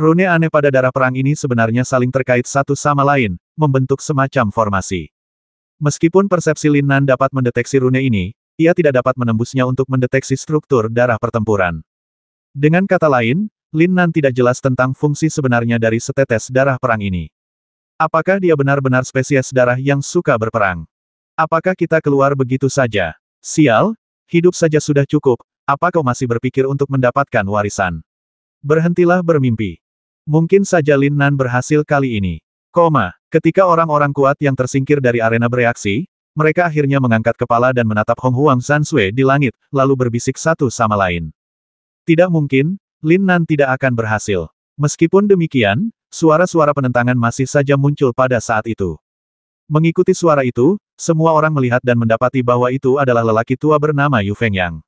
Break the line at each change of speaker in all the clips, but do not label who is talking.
Rune aneh pada darah perang ini sebenarnya saling terkait satu sama lain, membentuk semacam formasi. Meskipun persepsi Lin Nan dapat mendeteksi rune ini, ia tidak dapat menembusnya untuk mendeteksi struktur darah pertempuran. Dengan kata lain, Lin Nan tidak jelas tentang fungsi sebenarnya dari setetes darah perang ini. Apakah dia benar-benar spesies darah yang suka berperang? Apakah kita keluar begitu saja? Sial, hidup saja sudah cukup, apa kau masih berpikir untuk mendapatkan warisan? Berhentilah bermimpi. Mungkin saja Lin Nan berhasil kali ini. Ketika orang-orang kuat yang tersingkir dari arena bereaksi, mereka akhirnya mengangkat kepala dan menatap Hong Huang Zansui di langit, lalu berbisik satu sama lain. Tidak mungkin, Lin Nan tidak akan berhasil. Meskipun demikian, suara-suara penentangan masih saja muncul pada saat itu. Mengikuti suara itu, semua orang melihat dan mendapati bahwa itu adalah lelaki tua bernama Yu Fengyang.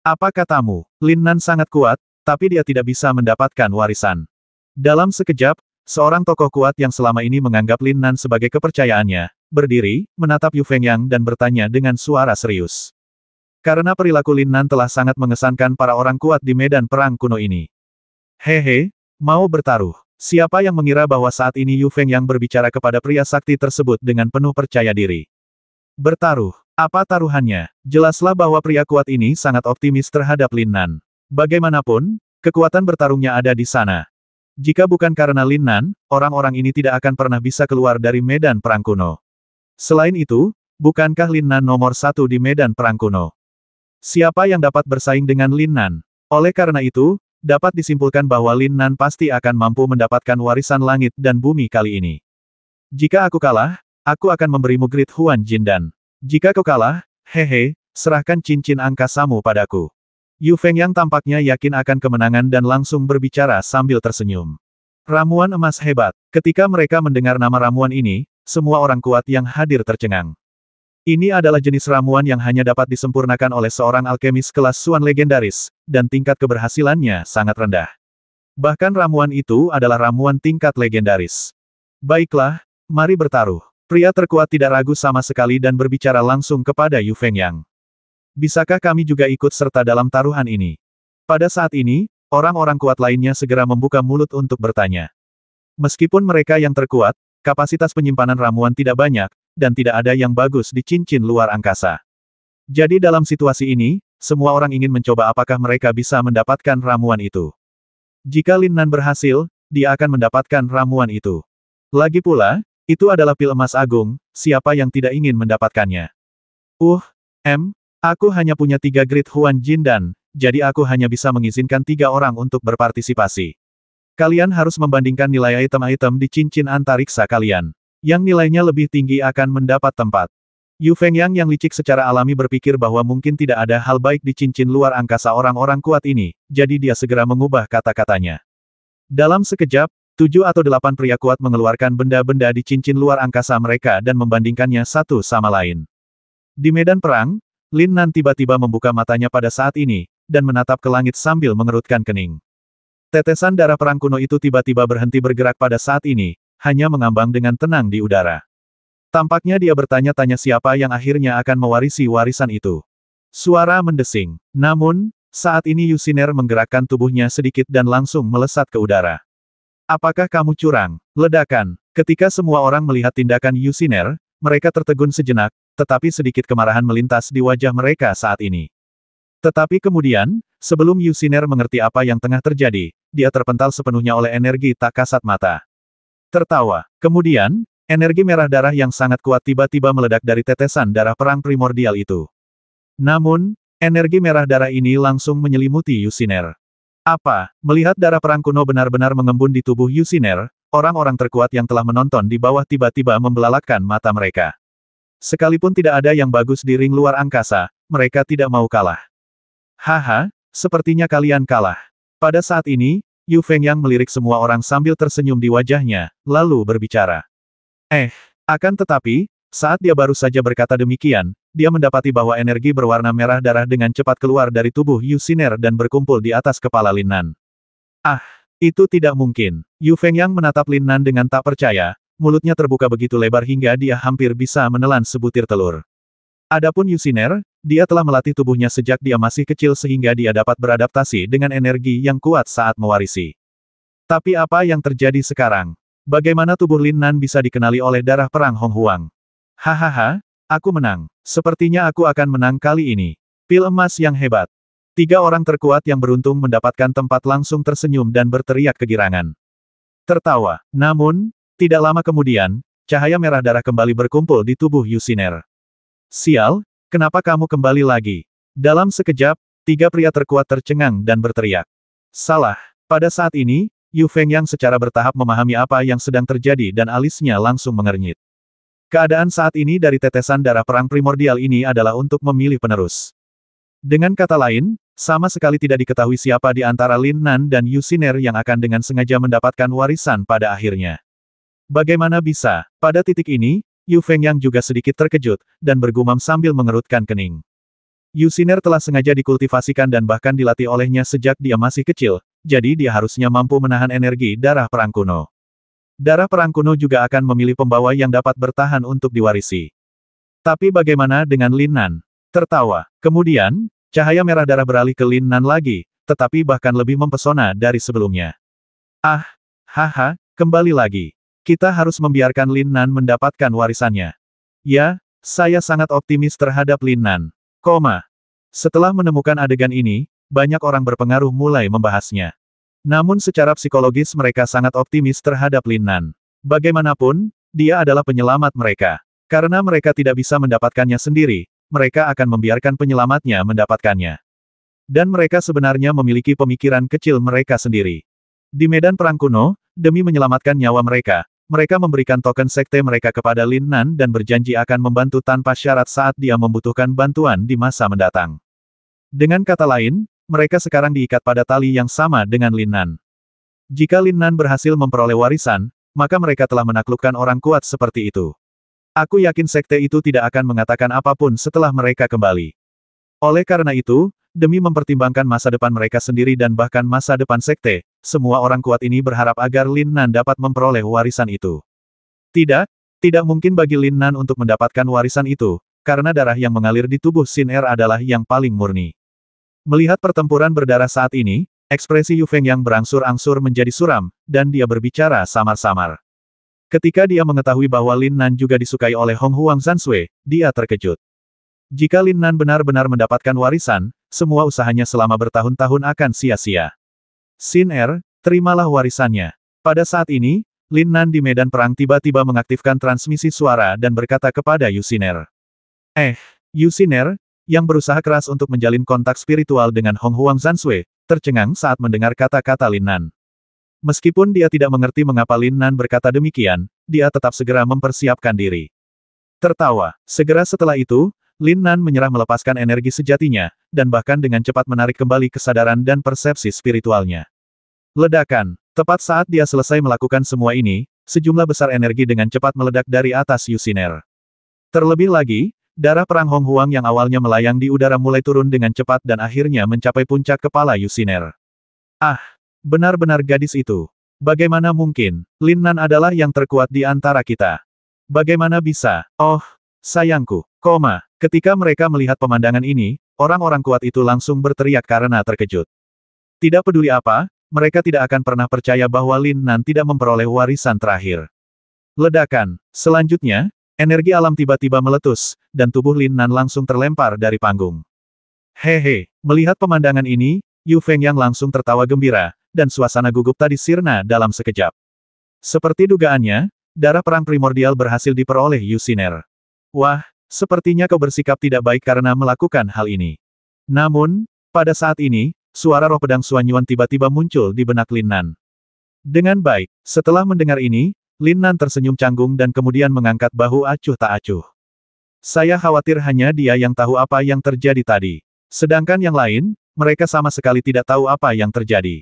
Apa katamu? Lin Nan sangat kuat, tapi dia tidak bisa mendapatkan warisan. Dalam sekejap, seorang tokoh kuat yang selama ini menganggap Lin Nan sebagai kepercayaannya, berdiri, menatap Yu Fengyang dan bertanya dengan suara serius. Karena perilaku Lin Nan telah sangat mengesankan para orang kuat di medan perang kuno ini. Hehe, mau bertaruh. Siapa yang mengira bahwa saat ini Yu Fengyang berbicara kepada pria sakti tersebut dengan penuh percaya diri? Bertaruh. Apa taruhannya? Jelaslah bahwa pria kuat ini sangat optimis terhadap Lin Nan. Bagaimanapun, kekuatan bertarungnya ada di sana. Jika bukan karena Lin Nan, orang-orang ini tidak akan pernah bisa keluar dari medan perang kuno. Selain itu, bukankah Lin Nan nomor satu di medan perang kuno? Siapa yang dapat bersaing dengan Lin Nan? Oleh karena itu, dapat disimpulkan bahwa Lin Nan pasti akan mampu mendapatkan warisan langit dan bumi kali ini. Jika aku kalah, aku akan memberimu Great Huan Jindan. Jika kau kalah, hehe, serahkan cincin angkasamu padaku. Yu Fengyang tampaknya yakin akan kemenangan dan langsung berbicara sambil tersenyum. Ramuan emas hebat. Ketika mereka mendengar nama ramuan ini, semua orang kuat yang hadir tercengang. Ini adalah jenis ramuan yang hanya dapat disempurnakan oleh seorang alkemis kelas Suan legendaris, dan tingkat keberhasilannya sangat rendah. Bahkan ramuan itu adalah ramuan tingkat legendaris. Baiklah, mari bertaruh. Pria terkuat tidak ragu sama sekali dan berbicara langsung kepada Yu Fengyang. Bisakah kami juga ikut serta dalam taruhan ini? Pada saat ini, orang-orang kuat lainnya segera membuka mulut untuk bertanya. Meskipun mereka yang terkuat, kapasitas penyimpanan ramuan tidak banyak, dan tidak ada yang bagus di cincin luar angkasa. Jadi dalam situasi ini, semua orang ingin mencoba apakah mereka bisa mendapatkan ramuan itu. Jika Lin Nan berhasil, dia akan mendapatkan ramuan itu. Lagi pula, itu adalah pil emas agung, siapa yang tidak ingin mendapatkannya? Aku hanya punya 3 Great Huan Jindan, jadi aku hanya bisa mengizinkan 3 orang untuk berpartisipasi. Kalian harus membandingkan nilai item-item di cincin antariksa kalian. Yang nilainya lebih tinggi akan mendapat tempat. Yu Fengyang yang licik secara alami berpikir bahwa mungkin tidak ada hal baik di cincin luar angkasa orang-orang kuat ini, jadi dia segera mengubah kata-katanya. Dalam sekejap, 7 atau 8 pria kuat mengeluarkan benda-benda di cincin luar angkasa mereka dan membandingkannya satu sama lain. Di medan perang, Lin Nan tiba-tiba membuka matanya pada saat ini, dan menatap ke langit sambil mengerutkan kening. Tetesan darah perang kuno itu tiba-tiba berhenti bergerak pada saat ini, hanya mengambang dengan tenang di udara. Tampaknya dia bertanya-tanya siapa yang akhirnya akan mewarisi warisan itu. Suara mendesing. Namun, saat ini Yusiner menggerakkan tubuhnya sedikit dan langsung melesat ke udara. Apakah kamu curang? Ledakan. Ketika semua orang melihat tindakan Yusiner, mereka tertegun sejenak, tetapi sedikit kemarahan melintas di wajah mereka saat ini. Tetapi kemudian, sebelum Yusiner mengerti apa yang tengah terjadi, dia terpental sepenuhnya oleh energi tak kasat mata. Tertawa. Kemudian, energi merah darah yang sangat kuat tiba-tiba meledak dari tetesan darah perang primordial itu. Namun, energi merah darah ini langsung menyelimuti Yusiner. Melihat darah perang kuno benar-benar mengembun di tubuh Yusiner, orang-orang terkuat yang telah menonton di bawah tiba-tiba membelalakkan mata mereka. Sekalipun tidak ada yang bagus di ring luar angkasa, mereka tidak mau kalah. Haha, sepertinya kalian kalah. Pada saat ini, Yu Fengyang melirik semua orang sambil tersenyum di wajahnya, lalu berbicara. Akan tetapi, saat dia baru saja berkata demikian, dia mendapati bahwa energi berwarna merah darah dengan cepat keluar dari tubuh Yusiner dan berkumpul di atas kepala Lin Nan. Itu tidak mungkin. Yu Fengyang menatap Lin Nan dengan tak percaya, mulutnya terbuka begitu lebar hingga dia hampir bisa menelan sebutir telur. Adapun Yusiner, dia telah melatih tubuhnya sejak dia masih kecil sehingga dia dapat beradaptasi dengan energi yang kuat saat mewarisi. Tapi apa yang terjadi sekarang? Bagaimana tubuh Lin Nan bisa dikenali oleh darah perang Hong Huang? Hahaha, aku menang. Sepertinya aku akan menang kali ini. Pil emas yang hebat. 3 orang terkuat yang beruntung mendapatkan tempat langsung tersenyum dan berteriak kegirangan. Tertawa. Namun, tidak lama kemudian, cahaya merah darah kembali berkumpul di tubuh Yusiner. Sial, kenapa kamu kembali lagi? Dalam sekejap, 3 pria terkuat tercengang dan berteriak. Salah. Pada saat ini, Yu Fengyang secara bertahap memahami apa yang sedang terjadi dan alisnya langsung mengernyit. Keadaan saat ini dari tetesan darah perang primordial ini adalah untuk memilih penerus. Dengan kata lain, sama sekali tidak diketahui siapa di antara Lin Nan dan Yusiner yang akan dengan sengaja mendapatkan warisan pada akhirnya. Bagaimana bisa? Pada titik ini, Yu Fengyang juga sedikit terkejut, dan bergumam sambil mengerutkan kening. Yusiner telah sengaja dikultivasikan dan bahkan dilatih olehnya sejak dia masih kecil, jadi dia harusnya mampu menahan energi darah perang kuno. Darah perang kuno juga akan memilih pembawa yang dapat bertahan untuk diwarisi. Tapi bagaimana dengan Lin Nan? Tertawa. Kemudian, cahaya merah darah beralih ke Lin Nan lagi, tetapi bahkan lebih mempesona dari sebelumnya. Ah, haha, kembali lagi. Kita harus membiarkan Lin Nan mendapatkan warisannya. Ya, saya sangat optimis terhadap Lin Nan. Setelah menemukan adegan ini, banyak orang berpengaruh mulai membahasnya. Namun secara psikologis mereka sangat optimis terhadap Lin Nan. Bagaimanapun, dia adalah penyelamat mereka. Karena mereka tidak bisa mendapatkannya sendiri, mereka akan membiarkan penyelamatnya mendapatkannya. Dan mereka sebenarnya memiliki pemikiran kecil mereka sendiri. Di medan perang kuno, demi menyelamatkan nyawa mereka, mereka memberikan token sekte mereka kepada Lin Nan dan berjanji akan membantu tanpa syarat saat dia membutuhkan bantuan di masa mendatang. Dengan kata lain, mereka sekarang diikat pada tali yang sama dengan Lin Nan. Jika Lin Nan berhasil memperoleh warisan, maka mereka telah menaklukkan orang kuat seperti itu. Aku yakin sekte itu tidak akan mengatakan apapun setelah mereka kembali. Oleh karena itu, demi mempertimbangkan masa depan mereka sendiri dan bahkan masa depan sekte, semua orang kuat ini berharap agar Lin Nan dapat memperoleh warisan itu. Tidak mungkin bagi Lin Nan untuk mendapatkan warisan itu, karena darah yang mengalir di tubuh Xin Er adalah yang paling murni. Melihat pertempuran berdarah saat ini, ekspresi Yu Fengyang berangsur-angsur menjadi suram, dan dia berbicara samar-samar. Ketika dia mengetahui bahwa Lin Nan juga disukai oleh Hong Huang Zansui, dia terkejut. Jika Lin Nan benar-benar mendapatkan warisan, semua usahanya selama bertahun-tahun akan sia-sia. Xin Er, terimalah warisannya. Pada saat ini, Lin Nan di medan perang tiba-tiba mengaktifkan transmisi suara dan berkata kepada Yusiner. Yusiner, yang berusaha keras untuk menjalin kontak spiritual dengan Hong Huang Zansui, tercengang saat mendengar kata-kata Lin Nan. Meskipun dia tidak mengerti mengapa Lin Nan berkata demikian, dia tetap segera mempersiapkan diri. Tertawa. Segera setelah itu, Lin Nan menyerah melepaskan energi sejatinya, dan bahkan dengan cepat menarik kembali kesadaran dan persepsi spiritualnya. Ledakan. Tepat saat dia selesai melakukan semua ini, sejumlah besar energi dengan cepat meledak dari atas Yusiner. Terlebih lagi, darah perang Hong Huang yang awalnya melayang di udara mulai turun dengan cepat dan akhirnya mencapai puncak kepala Yusiner. Benar-benar gadis itu. Bagaimana mungkin? Lin Nan adalah yang terkuat di antara kita. Bagaimana bisa? Oh, sayangku. Ketika mereka melihat pemandangan ini, orang-orang kuat itu langsung berteriak karena terkejut. Tidak peduli apa, mereka tidak akan pernah percaya bahwa Lin Nan tidak memperoleh warisan terakhir. Ledakan. Selanjutnya, energi alam tiba-tiba meletus, dan tubuh Lin Nan langsung terlempar dari panggung. Hehe, melihat pemandangan ini, Yu Fengyang langsung tertawa gembira, dan suasana gugup tadi sirna dalam sekejap. Seperti dugaannya, darah perang primordial berhasil diperoleh Yusiner. Wah, sepertinya kau bersikap tidak baik karena melakukan hal ini. Namun, pada saat ini, suara roh pedang Xuan Yuan tiba-tiba muncul di benak Lin Nan. Dengan baik, setelah mendengar ini, Lin Nan tersenyum canggung dan kemudian mengangkat bahu acuh tak acuh. Saya khawatir hanya dia yang tahu apa yang terjadi tadi. Sedangkan yang lain, mereka sama sekali tidak tahu apa yang terjadi.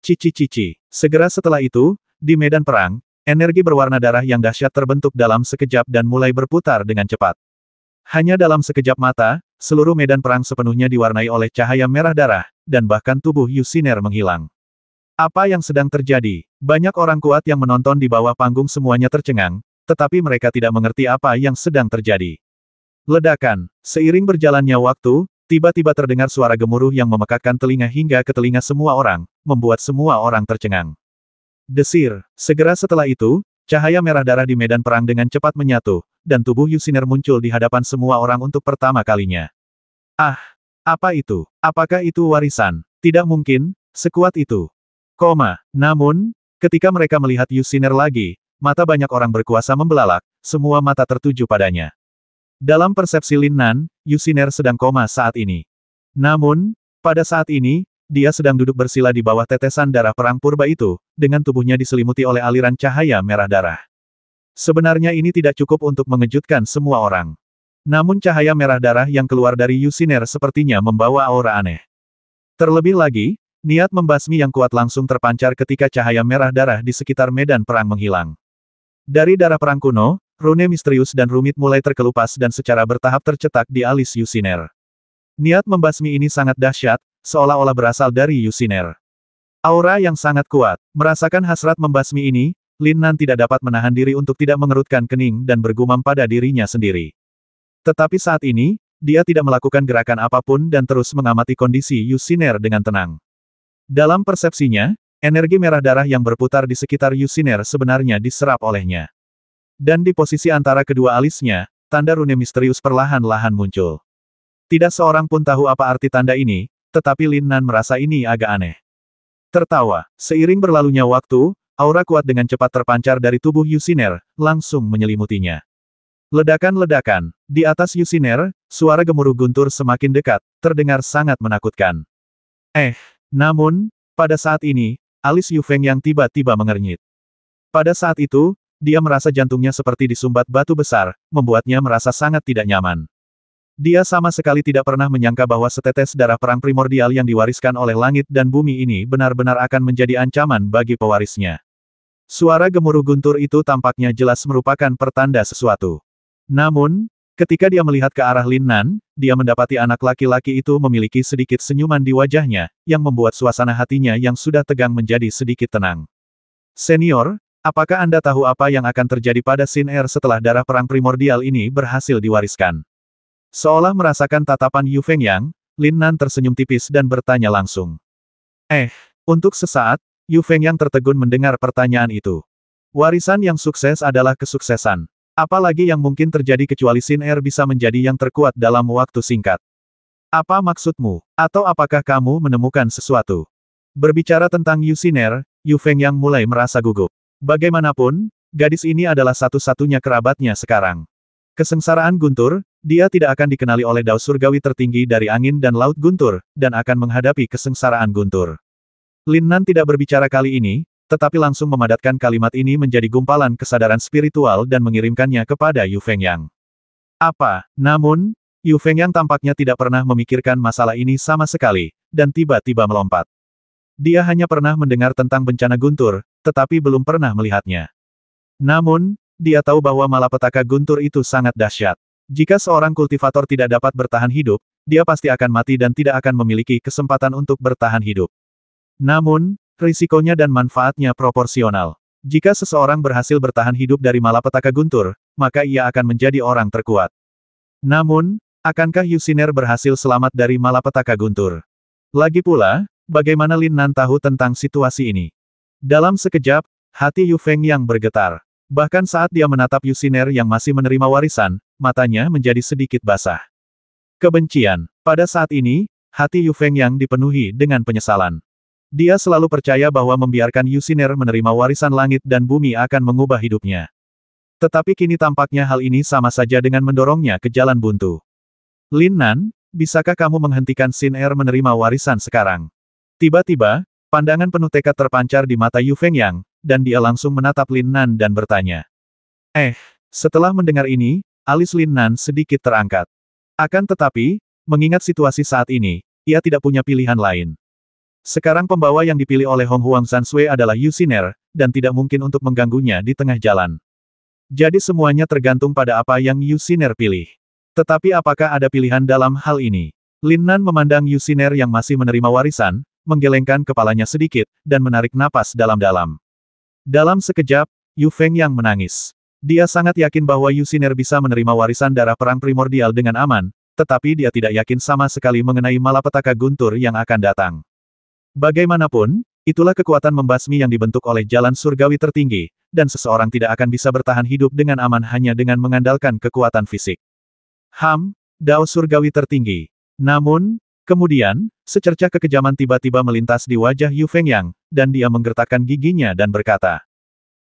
Cici. Segera setelah itu, di medan perang, energi berwarna darah yang dahsyat terbentuk dalam sekejap dan mulai berputar dengan cepat. Hanya dalam sekejap mata, seluruh medan perang sepenuhnya diwarnai oleh cahaya merah darah, dan bahkan tubuh Yusiner menghilang. Apa yang sedang terjadi? Banyak orang kuat yang menonton di bawah panggung semuanya tercengang, tetapi mereka tidak mengerti apa yang sedang terjadi. Ledakan. Seiring berjalannya waktu, tiba-tiba terdengar suara gemuruh yang memekakkan telinga hingga ke telinga semua orang, membuat semua orang tercengang. Desir. Segera setelah itu, cahaya merah darah di medan perang dengan cepat menyatu, dan tubuh Yusiner muncul di hadapan semua orang untuk pertama kalinya. Ah! Apa itu? Apakah itu warisan? Tidak mungkin, sekuat itu. Namun, ketika mereka melihat Yusiner lagi, mata banyak orang berkuasa membelalak, semua mata tertuju padanya. Dalam persepsi Lin Nan, Yusiner sedang koma saat ini. Namun, pada saat ini, dia sedang duduk bersila di bawah tetesan darah perang purba itu, dengan tubuhnya diselimuti oleh aliran cahaya merah darah. Sebenarnya ini tidak cukup untuk mengejutkan semua orang. Namun cahaya merah darah yang keluar dari Yusiner sepertinya membawa aura aneh. Terlebih lagi, niat membasmi yang kuat langsung terpancar ketika cahaya merah darah di sekitar medan perang menghilang. Dari darah perang kuno, rune misterius dan rumit mulai terkelupas dan secara bertahap tercetak di alis Yusiner. Niat membasmi ini sangat dahsyat, seolah-olah berasal dari Yusiner. Aura yang sangat kuat. Merasakan hasrat membasmi ini, Lin Nan tidak dapat menahan diri untuk tidak mengerutkan kening dan bergumam pada dirinya sendiri. Tetapi saat ini, dia tidak melakukan gerakan apapun dan terus mengamati kondisi Yusiner dengan tenang. Dalam persepsinya, energi merah darah yang berputar di sekitar Yusiner sebenarnya diserap olehnya. Dan di posisi antara kedua alisnya, tanda rune misterius perlahan-lahan muncul. Tidak seorang pun tahu apa arti tanda ini, tetapi Lin Nan merasa ini agak aneh. Tertawa, seiring berlalunya waktu, aura kuat dengan cepat terpancar dari tubuh Yusiner, langsung menyelimutinya. Ledakan-ledakan. Di atas Yusiner, suara gemuruh guntur semakin dekat, terdengar sangat menakutkan. Namun, pada saat ini, alis Yu Feng yang tiba-tiba mengernyit. Pada saat itu, dia merasa jantungnya seperti disumbat batu besar, membuatnya merasa sangat tidak nyaman. Dia sama sekali tidak pernah menyangka bahwa setetes darah perang primordial yang diwariskan oleh langit dan bumi ini benar-benar akan menjadi ancaman bagi pewarisnya. Suara gemuruh guntur itu tampaknya jelas merupakan pertanda sesuatu. Namun, ketika dia melihat ke arah Lin Nan, dia mendapati anak laki-laki itu memiliki sedikit senyuman di wajahnya, yang membuat suasana hatinya yang sudah tegang menjadi sedikit tenang. Senior, apakah Anda tahu apa yang akan terjadi pada Sin Er setelah darah perang primordial ini berhasil diwariskan? Seolah merasakan tatapan Yu Feng Yang, Lin Nan tersenyum tipis dan bertanya langsung. Untuk sesaat, Yu Feng Yang tertegun mendengar pertanyaan itu. Warisan yang sukses adalah kesuksesan. Apalagi yang mungkin terjadi kecuali Sin Er bisa menjadi yang terkuat dalam waktu singkat. Apa maksudmu? Atau apakah kamu menemukan sesuatu? Berbicara tentang Yusiner, Yu Feng Yang mulai merasa gugup. Bagaimanapun, gadis ini adalah satu-satunya kerabatnya sekarang. Kesengsaraan Guntur, dia tidak akan dikenali oleh Dao Surgawi tertinggi dari angin dan laut Guntur, dan akan menghadapi kesengsaraan Guntur. Lin Nan tidak berbicara kali ini, tetapi langsung memadatkan kalimat ini menjadi gumpalan kesadaran spiritual dan mengirimkannya kepada Yu Feng Yang. Namun, Yu Feng Yang tampaknya tidak pernah memikirkan masalah ini sama sekali, dan tiba-tiba melompat. Dia hanya pernah mendengar tentang bencana Guntur, tetapi belum pernah melihatnya. Namun, dia tahu bahwa malapetaka Guntur itu sangat dahsyat. Jika seorang kultivator tidak dapat bertahan hidup, dia pasti akan mati dan tidak akan memiliki kesempatan untuk bertahan hidup. Namun, risikonya dan manfaatnya proporsional. Jika seseorang berhasil bertahan hidup dari malapetaka Guntur, maka ia akan menjadi orang terkuat. Namun, akankah Yusiner berhasil selamat dari malapetaka Guntur? Lagi pula, bagaimana Lin Nan tahu tentang situasi ini? Dalam sekejap, hati Yu Feng Yang bergetar. Bahkan saat dia menatap Yusiner yang masih menerima warisan, matanya menjadi sedikit basah. Kebencian. Pada saat ini, hati Yu Feng Yang dipenuhi dengan penyesalan. Dia selalu percaya bahwa membiarkan Yusiner menerima warisan langit dan bumi akan mengubah hidupnya. Tetapi kini tampaknya hal ini sama saja dengan mendorongnya ke jalan buntu. Lin Nan, bisakah kamu menghentikan Sin Er menerima warisan sekarang? Tiba-tiba, pandangan penuh tekad terpancar di mata Yu Feng Yang, dan dia langsung menatap Lin Nan dan bertanya. Setelah mendengar ini, alis Lin Nan sedikit terangkat. Akan tetapi, mengingat situasi saat ini, ia tidak punya pilihan lain. Sekarang pembawa yang dipilih oleh Hong Huang Sansui adalah Yusiner, dan tidak mungkin untuk mengganggunya di tengah jalan. Jadi semuanya tergantung pada apa yang Yusiner pilih. Tetapi apakah ada pilihan dalam hal ini? Lin Nan memandang Yusiner yang masih menerima warisan, menggelengkan kepalanya sedikit, dan menarik napas dalam-dalam. Dalam sekejap, Yu Feng Yang menangis. Dia sangat yakin bahwa Yusiner bisa menerima warisan darah perang primordial dengan aman, tetapi dia tidak yakin sama sekali mengenai malapetaka Guntur yang akan datang. Bagaimanapun, Itulah kekuatan membasmi yang dibentuk oleh jalan surgawi tertinggi, dan seseorang tidak akan bisa bertahan hidup dengan aman hanya dengan mengandalkan kekuatan fisik. Dao surgawi tertinggi. Namun, kemudian, secercah kekejaman tiba-tiba melintas di wajah Yu Fengyang, dan dia menggertakkan giginya dan berkata,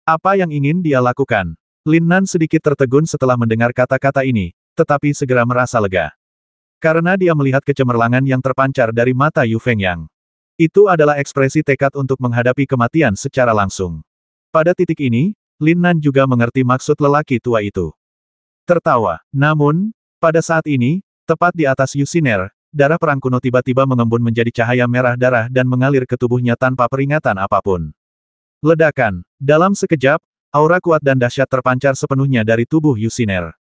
"Apa yang ingin dia lakukan?" Lin Nan sedikit tertegun setelah mendengar kata-kata ini, tetapi segera merasa lega. Karena dia melihat kecemerlangan yang terpancar dari mata Yu Fengyang. Itu adalah ekspresi tekad untuk menghadapi kematian secara langsung. Pada titik ini, Lin Nan juga mengerti maksud lelaki tua itu. Tertawa. Namun, pada saat ini, tepat di atas Yushiner, darah perang kuno tiba-tiba mengembun menjadi cahaya merah darah dan mengalir ke tubuhnya tanpa peringatan apapun. Ledakan. Dalam sekejap, aura kuat dan dahsyat terpancar sepenuhnya dari tubuh Yushiner.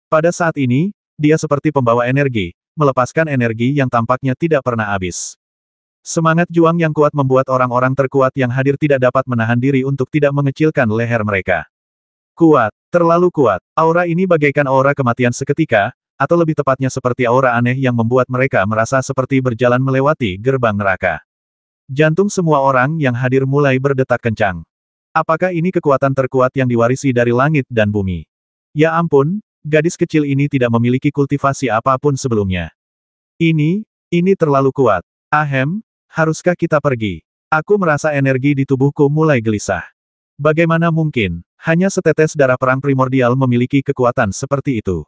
Pada saat ini, dia seperti pembawa energi, melepaskan energi yang tampaknya tidak pernah habis. Semangat juang yang kuat membuat orang-orang terkuat yang hadir tidak dapat menahan diri untuk tidak mengecilkan leher mereka. Kuat, terlalu kuat. Aura ini bagaikan aura kematian seketika, atau lebih tepatnya seperti aura aneh yang membuat mereka merasa seperti berjalan melewati gerbang neraka. Jantung semua orang yang hadir mulai berdetak kencang. Apakah ini kekuatan terkuat yang diwarisi dari langit dan bumi? Ya ampun, gadis kecil ini tidak memiliki kultivasi apapun sebelumnya. Ini terlalu kuat. Ahem. Haruskah kita pergi? Aku merasa energi di tubuhku mulai gelisah. Bagaimana mungkin, hanya setetes darah perang primordial memiliki kekuatan seperti itu?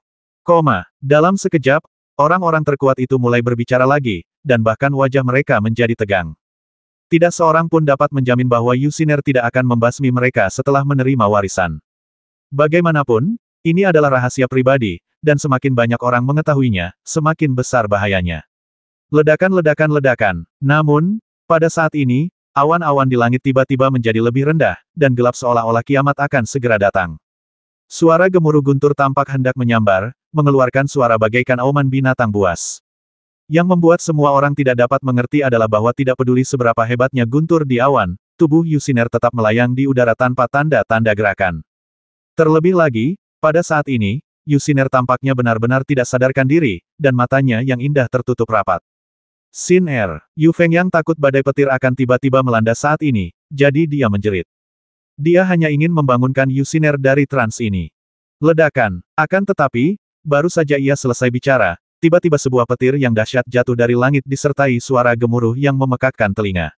Dalam sekejap, orang-orang terkuat itu mulai berbicara lagi, dan bahkan wajah mereka menjadi tegang. Tidak seorang pun dapat menjamin bahwa Yushiner tidak akan membasmi mereka setelah menerima warisan. Bagaimanapun, ini adalah rahasia pribadi, dan semakin banyak orang mengetahuinya, semakin besar bahayanya. Ledakan. Namun, pada saat ini, awan-awan di langit tiba-tiba menjadi lebih rendah, dan gelap seolah-olah kiamat akan segera datang. Suara gemuruh guntur tampak hendak menyambar, mengeluarkan suara bagaikan auman binatang buas. Yang membuat semua orang tidak dapat mengerti adalah bahwa tidak peduli seberapa hebatnya guntur di awan, tubuh Yushiner tetap melayang di udara tanpa tanda-tanda gerakan. Terlebih lagi, pada saat ini, Yushiner tampaknya benar-benar tidak sadarkan diri, dan matanya yang indah tertutup rapat. Sin Er, Yu Fengyang takut badai petir akan tiba-tiba melanda saat ini, jadi dia menjerit. Dia hanya ingin membangunkan Yushiner dari trans ini. Ledakan. Akan tetapi, baru saja ia selesai bicara, tiba-tiba sebuah petir yang dahsyat jatuh dari langit disertai suara gemuruh yang memekakkan telinga.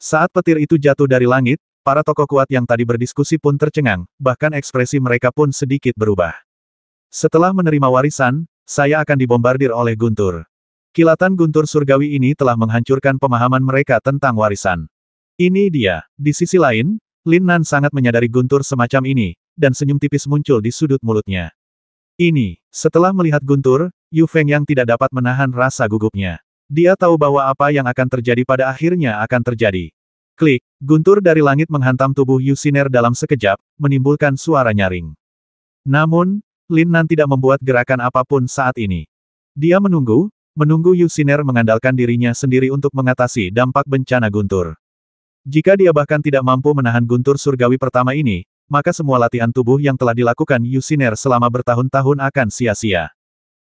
Saat petir itu jatuh dari langit, para tokoh kuat yang tadi berdiskusi pun tercengang, bahkan ekspresi mereka pun sedikit berubah. Setelah menerima warisan, saya akan dibombardir oleh guntur. Kilatan guntur surgawi ini telah menghancurkan pemahaman mereka tentang warisan. Ini dia. Di sisi lain, Lin Nan sangat menyadari guntur semacam ini, dan senyum tipis muncul di sudut mulutnya. Setelah melihat guntur, Yu Fengyang tidak dapat menahan rasa gugupnya. Dia tahu bahwa apa yang akan terjadi pada akhirnya akan terjadi. Klik, guntur dari langit menghantam tubuh Yushiner dalam sekejap, menimbulkan suara nyaring. Namun, Lin Nan tidak membuat gerakan apapun saat ini. Dia menunggu Yushiner mengandalkan dirinya sendiri untuk mengatasi dampak bencana guntur. Jika dia bahkan tidak mampu menahan guntur surgawi pertama ini, maka semua latihan tubuh yang telah dilakukan Yushiner selama bertahun-tahun akan sia-sia.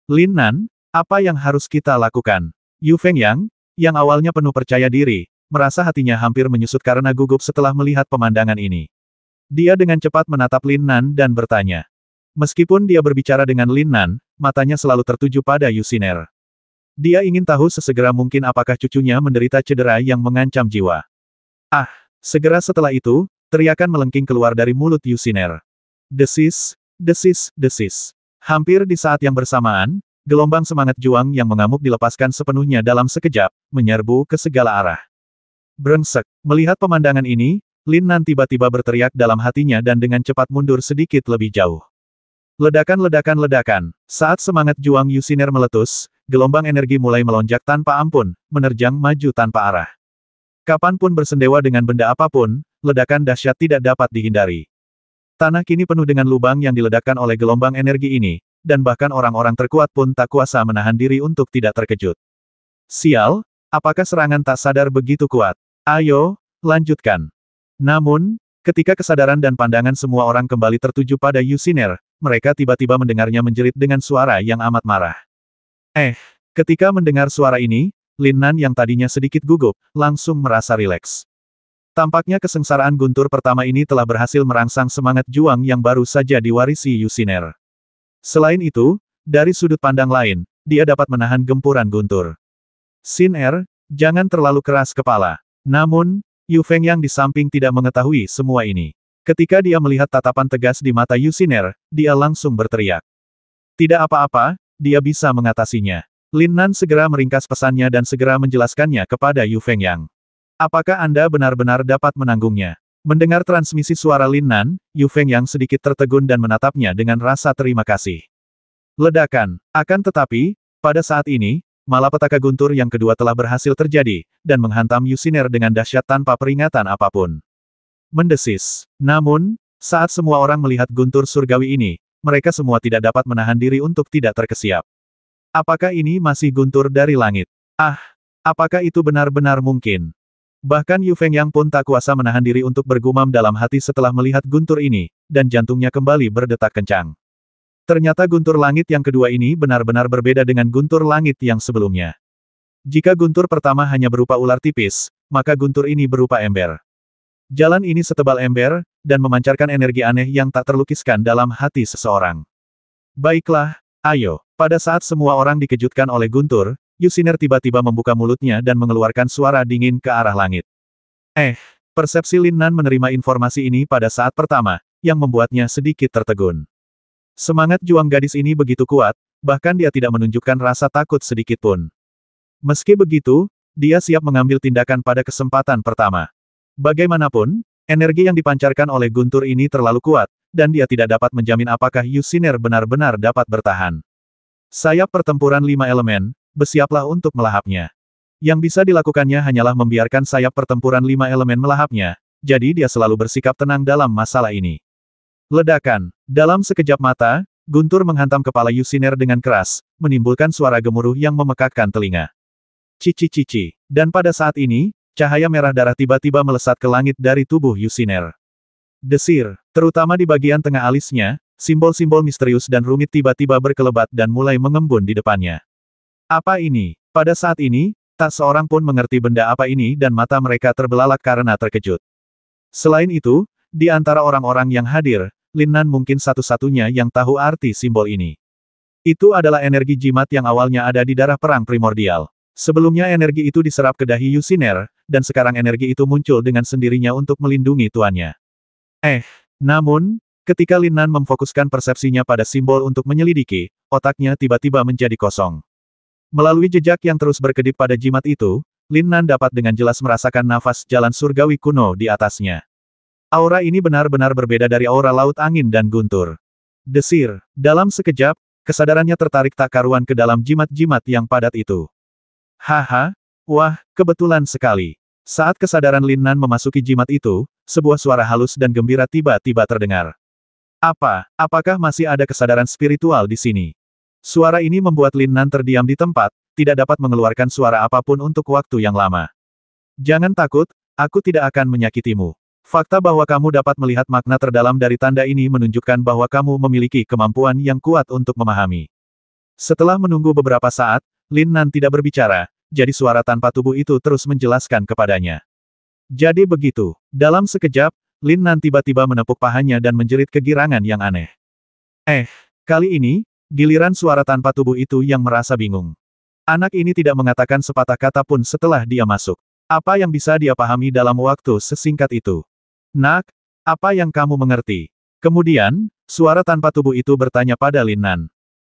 Lin Nan, apa yang harus kita lakukan? Yu Fengyang, yang awalnya penuh percaya diri, merasa hatinya hampir menyusut karena gugup setelah melihat pemandangan ini. Dia dengan cepat menatap Lin Nan dan bertanya. Meskipun dia berbicara dengan Lin Nan, matanya selalu tertuju pada Yushiner. Dia ingin tahu sesegera mungkin apakah cucunya menderita cedera yang mengancam jiwa. Segera setelah itu, teriakan melengking keluar dari mulut Yushiner. Desis. Hampir di saat yang bersamaan, gelombang semangat juang yang mengamuk dilepaskan sepenuhnya dalam sekejap, menyerbu ke segala arah. Brengsek. Melihat pemandangan ini, Lin Nan tiba-tiba berteriak dalam hatinya dan dengan cepat mundur sedikit lebih jauh. Ledakan. Saat semangat juang Yushiner meletus, gelombang energi mulai melonjak tanpa ampun, menerjang maju tanpa arah. Kapanpun bersendewa dengan benda apapun, ledakan dahsyat tidak dapat dihindari. Tanah kini penuh dengan lubang yang diledakkan oleh gelombang energi ini, dan bahkan orang-orang terkuat pun tak kuasa menahan diri untuk tidak terkejut. Sial, apakah serangan tak sadar begitu kuat? Ayo, lanjutkan. Namun, ketika kesadaran dan pandangan semua orang kembali tertuju pada Yushiner, mereka tiba-tiba mendengarnya menjerit dengan suara yang amat marah. Ketika mendengar suara ini, Lin Nan yang tadinya sedikit gugup, langsung merasa rileks. Tampaknya kesengsaraan guntur pertama ini telah berhasil merangsang semangat juang yang baru saja diwarisi Yusiner. Selain itu, dari sudut pandang lain, dia dapat menahan gempuran guntur. Xin Er, jangan terlalu keras kepala. Namun, Yu Fengyang di samping tidak mengetahui semua ini. Ketika dia melihat tatapan tegas di mata Yusiner, dia langsung berteriak. Tidak apa-apa, dia bisa mengatasinya. Lin Nan segera meringkas pesannya dan segera menjelaskannya kepada Yu Fengyang. Apakah Anda benar-benar dapat menanggungnya? Mendengar transmisi suara Lin Nan, Yu Fengyang sedikit tertegun dan menatapnya dengan rasa terima kasih. Ledakan. Akan tetapi, pada saat ini, malapetaka guntur yang kedua telah berhasil terjadi, dan menghantam Yusiner dengan dahsyat tanpa peringatan apapun. Mendesis. Namun, saat semua orang melihat guntur surgawi ini, mereka semua tidak dapat menahan diri untuk tidak terkesiap. Apakah ini masih guntur dari langit? Ah, apakah itu benar-benar mungkin? Bahkan Yu Fengyang pun tak kuasa menahan diri untuk bergumam dalam hati setelah melihat guntur ini, dan jantungnya kembali berdetak kencang. Ternyata guntur langit yang kedua ini benar-benar berbeda dengan guntur langit yang sebelumnya. Jika guntur pertama hanya berupa ular tipis, maka guntur ini berupa ember. Jalan ini setebal ember, dan memancarkan energi aneh yang tak terlukiskan dalam hati seseorang. Baiklah, ayo. Pada saat semua orang dikejutkan oleh guntur, Yusiner tiba-tiba membuka mulutnya dan mengeluarkan suara dingin ke arah langit. Persepsi Lin Nan menerima informasi ini pada saat pertama, yang membuatnya sedikit tertegun. Semangat juang gadis ini begitu kuat, bahkan dia tidak menunjukkan rasa takut sedikit pun. Meski begitu, dia siap mengambil tindakan pada kesempatan pertama. Bagaimanapun, energi yang dipancarkan oleh guntur ini terlalu kuat, dan dia tidak dapat menjamin apakah Yusiner benar-benar dapat bertahan. Sayap pertempuran 5 elemen, bersiaplah untuk melahapnya. Yang bisa dilakukannya hanyalah membiarkan sayap pertempuran 5 elemen melahapnya, jadi dia selalu bersikap tenang dalam masalah ini. Ledakan. Dalam sekejap mata, guntur menghantam kepala Yusiner dengan keras, menimbulkan suara gemuruh yang memekakkan telinga. Cici-cici. Dan pada saat ini, cahaya merah darah tiba-tiba melesat ke langit dari tubuh Yusiner. Desir, terutama di bagian tengah alisnya, simbol-simbol misterius dan rumit tiba-tiba berkelebat dan mulai mengembun di depannya. Apa ini? Pada saat ini, tak seorang pun mengerti benda apa ini dan mata mereka terbelalak karena terkejut. Selain itu, di antara orang-orang yang hadir, Lin Nan mungkin satu-satunya yang tahu arti simbol ini. Itu adalah energi jimat yang awalnya ada di darah perang primordial. Sebelumnya energi itu diserap ke dahi Yusiner, dan sekarang energi itu muncul dengan sendirinya untuk melindungi tuannya. Namun, ketika Lin Nan memfokuskan persepsinya pada simbol untuk menyelidiki, otaknya tiba-tiba menjadi kosong. Melalui jejak yang terus berkedip pada jimat itu, Lin Nan dapat dengan jelas merasakan nafas jalan surgawi kuno di atasnya. Aura ini benar-benar berbeda dari aura laut angin dan guntur. Desir, dalam sekejap, kesadarannya tertarik tak karuan ke dalam jimat-jimat yang padat itu. Haha, wah, kebetulan sekali. Saat kesadaran Lin Nan memasuki jimat itu, sebuah suara halus dan gembira tiba-tiba terdengar. Apakah masih ada kesadaran spiritual di sini? Suara ini membuat Lin Nan terdiam di tempat, tidak dapat mengeluarkan suara apapun untuk waktu yang lama. Jangan takut, aku tidak akan menyakitimu. Fakta bahwa kamu dapat melihat makna terdalam dari tanda ini menunjukkan bahwa kamu memiliki kemampuan yang kuat untuk memahami. Setelah menunggu beberapa saat, Lin Nan tidak berbicara, jadi suara tanpa tubuh itu terus menjelaskan kepadanya. Jadi begitu, dalam sekejap, Lin Nan tiba-tiba menepuk pahanya dan menjerit kegirangan yang aneh. Kali ini, giliran suara tanpa tubuh itu yang merasa bingung. Anak ini tidak mengatakan sepatah kata pun setelah dia masuk. Apa yang bisa dia pahami dalam waktu sesingkat itu? Nak, apa yang kamu mengerti? Kemudian, suara tanpa tubuh itu bertanya pada Lin Nan.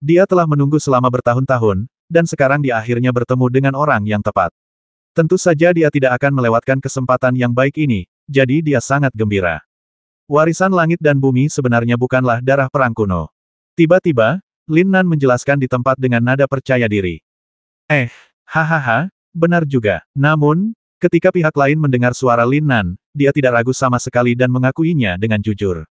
Dia telah menunggu selama bertahun-tahun, dan sekarang dia akhirnya bertemu dengan orang yang tepat. Tentu saja dia tidak akan melewatkan kesempatan yang baik ini, jadi dia sangat gembira. Warisan langit dan bumi sebenarnya bukanlah darah perang kuno. Tiba-tiba, Lin Nan menjelaskan di tempat dengan nada percaya diri. Hahaha, benar juga. Namun, ketika pihak lain mendengar suara Lin Nan, dia tidak ragu sama sekali dan mengakuinya dengan jujur.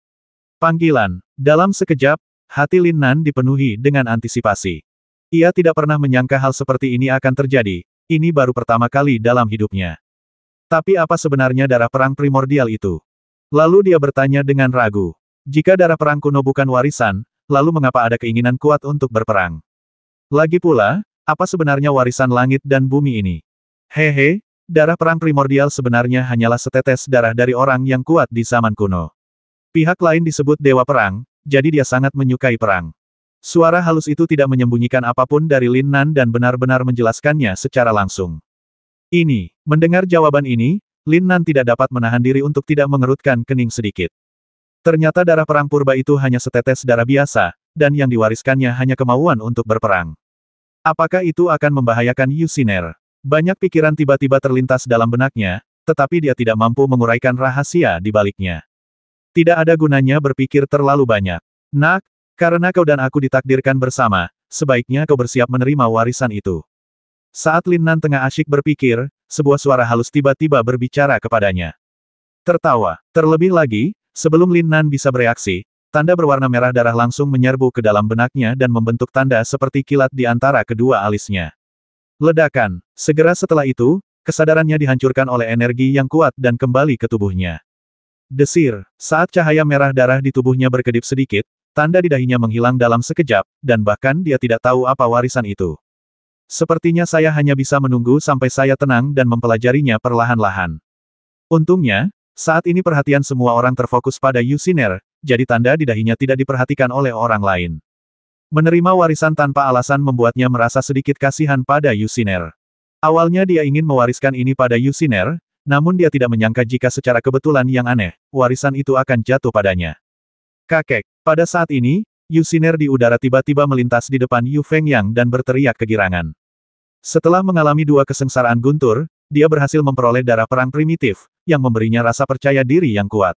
Panggilan. Dalam sekejap, hati Lin Nan dipenuhi dengan antisipasi. Ia tidak pernah menyangka hal seperti ini akan terjadi, ini baru pertama kali dalam hidupnya. Tapi apa sebenarnya darah perang primordial itu? Lalu dia bertanya dengan ragu. Jika darah perang kuno bukan warisan, lalu mengapa ada keinginan kuat untuk berperang? Lagi pula, Apa sebenarnya warisan langit dan bumi ini? Hehe, darah perang primordial sebenarnya hanyalah setetes darah dari orang yang kuat di zaman kuno. Pihak lain disebut Dewa Perang, jadi dia sangat menyukai perang. Suara halus itu tidak menyembunyikan apapun dari Lin Nan dan benar-benar menjelaskannya secara langsung. Mendengar jawaban ini, Lin Nan tidak dapat menahan diri untuk tidak mengerutkan kening sedikit. Ternyata darah perang purba itu hanya setetes darah biasa, dan yang diwariskannya hanya kemauan untuk berperang. Apakah itu akan membahayakan Yusiner? Banyak pikiran tiba-tiba terlintas dalam benaknya, tetapi dia tidak mampu menguraikan rahasia di baliknya. Tidak ada gunanya berpikir terlalu banyak. Nak, karena kau dan aku ditakdirkan bersama, sebaiknya kau bersiap menerima warisan itu. Saat Lin Nan tengah asyik berpikir, sebuah suara halus tiba-tiba berbicara kepadanya. Tertawa. Terlebih lagi, sebelum Lin Nan bisa bereaksi, tanda berwarna merah darah langsung menyerbu ke dalam benaknya dan membentuk tanda seperti kilat di antara kedua alisnya. Ledakan. Segera setelah itu, kesadarannya dihancurkan oleh energi yang kuat dan kembali ke tubuhnya. Desir. Saat cahaya merah darah di tubuhnya berkedip sedikit, tanda di dahinya menghilang dalam sekejap, dan bahkan dia tidak tahu apa warisan itu. Sepertinya saya hanya bisa menunggu sampai saya tenang dan mempelajarinya perlahan-lahan. Untungnya, saat ini perhatian semua orang terfokus pada Yusiner, jadi tanda di dahinya tidak diperhatikan oleh orang lain. Menerima warisan tanpa alasan membuatnya merasa sedikit kasihan pada Yusiner. Awalnya dia ingin mewariskan ini pada Yusiner, namun dia tidak menyangka jika secara kebetulan yang aneh, warisan itu akan jatuh padanya. Kakek. Pada saat ini, Yusiner di udara tiba-tiba melintas di depan Yu Fengyang dan berteriak kegirangan. Setelah mengalami dua kesengsaraan guntur, dia berhasil memperoleh darah perang primitif, yang memberinya rasa percaya diri yang kuat.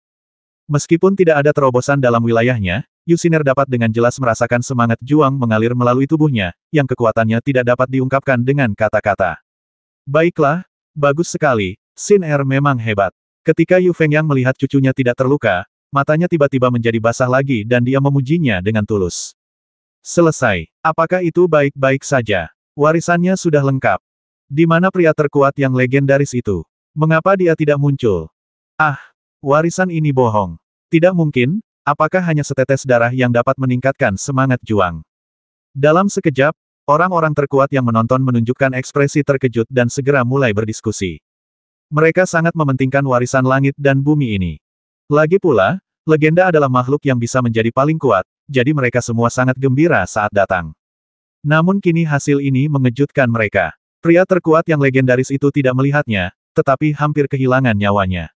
Meskipun tidak ada terobosan dalam wilayahnya, Yusiner dapat dengan jelas merasakan semangat juang mengalir melalui tubuhnya, yang kekuatannya tidak dapat diungkapkan dengan kata-kata. Baiklah, bagus sekali, Xin Er memang hebat. Ketika Yu Fengyang melihat cucunya tidak terluka, matanya tiba-tiba menjadi basah lagi dan dia memujinya dengan tulus. Selesai. Apakah itu baik-baik saja? Warisannya sudah lengkap. Di mana pria terkuat yang legendaris itu? Mengapa dia tidak muncul? Ah, warisan ini bohong. Tidak mungkin, apakah hanya setetes darah yang dapat meningkatkan semangat juang? Dalam sekejap, orang-orang terkuat yang menonton menunjukkan ekspresi terkejut dan segera mulai berdiskusi. Mereka sangat mementingkan warisan langit dan bumi ini. Lagi pula, legenda adalah makhluk yang bisa menjadi paling kuat, jadi mereka semua sangat gembira saat datang. Namun kini hasil ini mengejutkan mereka. Pria terkuat yang legendaris itu tidak melihatnya, tetapi hampir kehilangan nyawanya.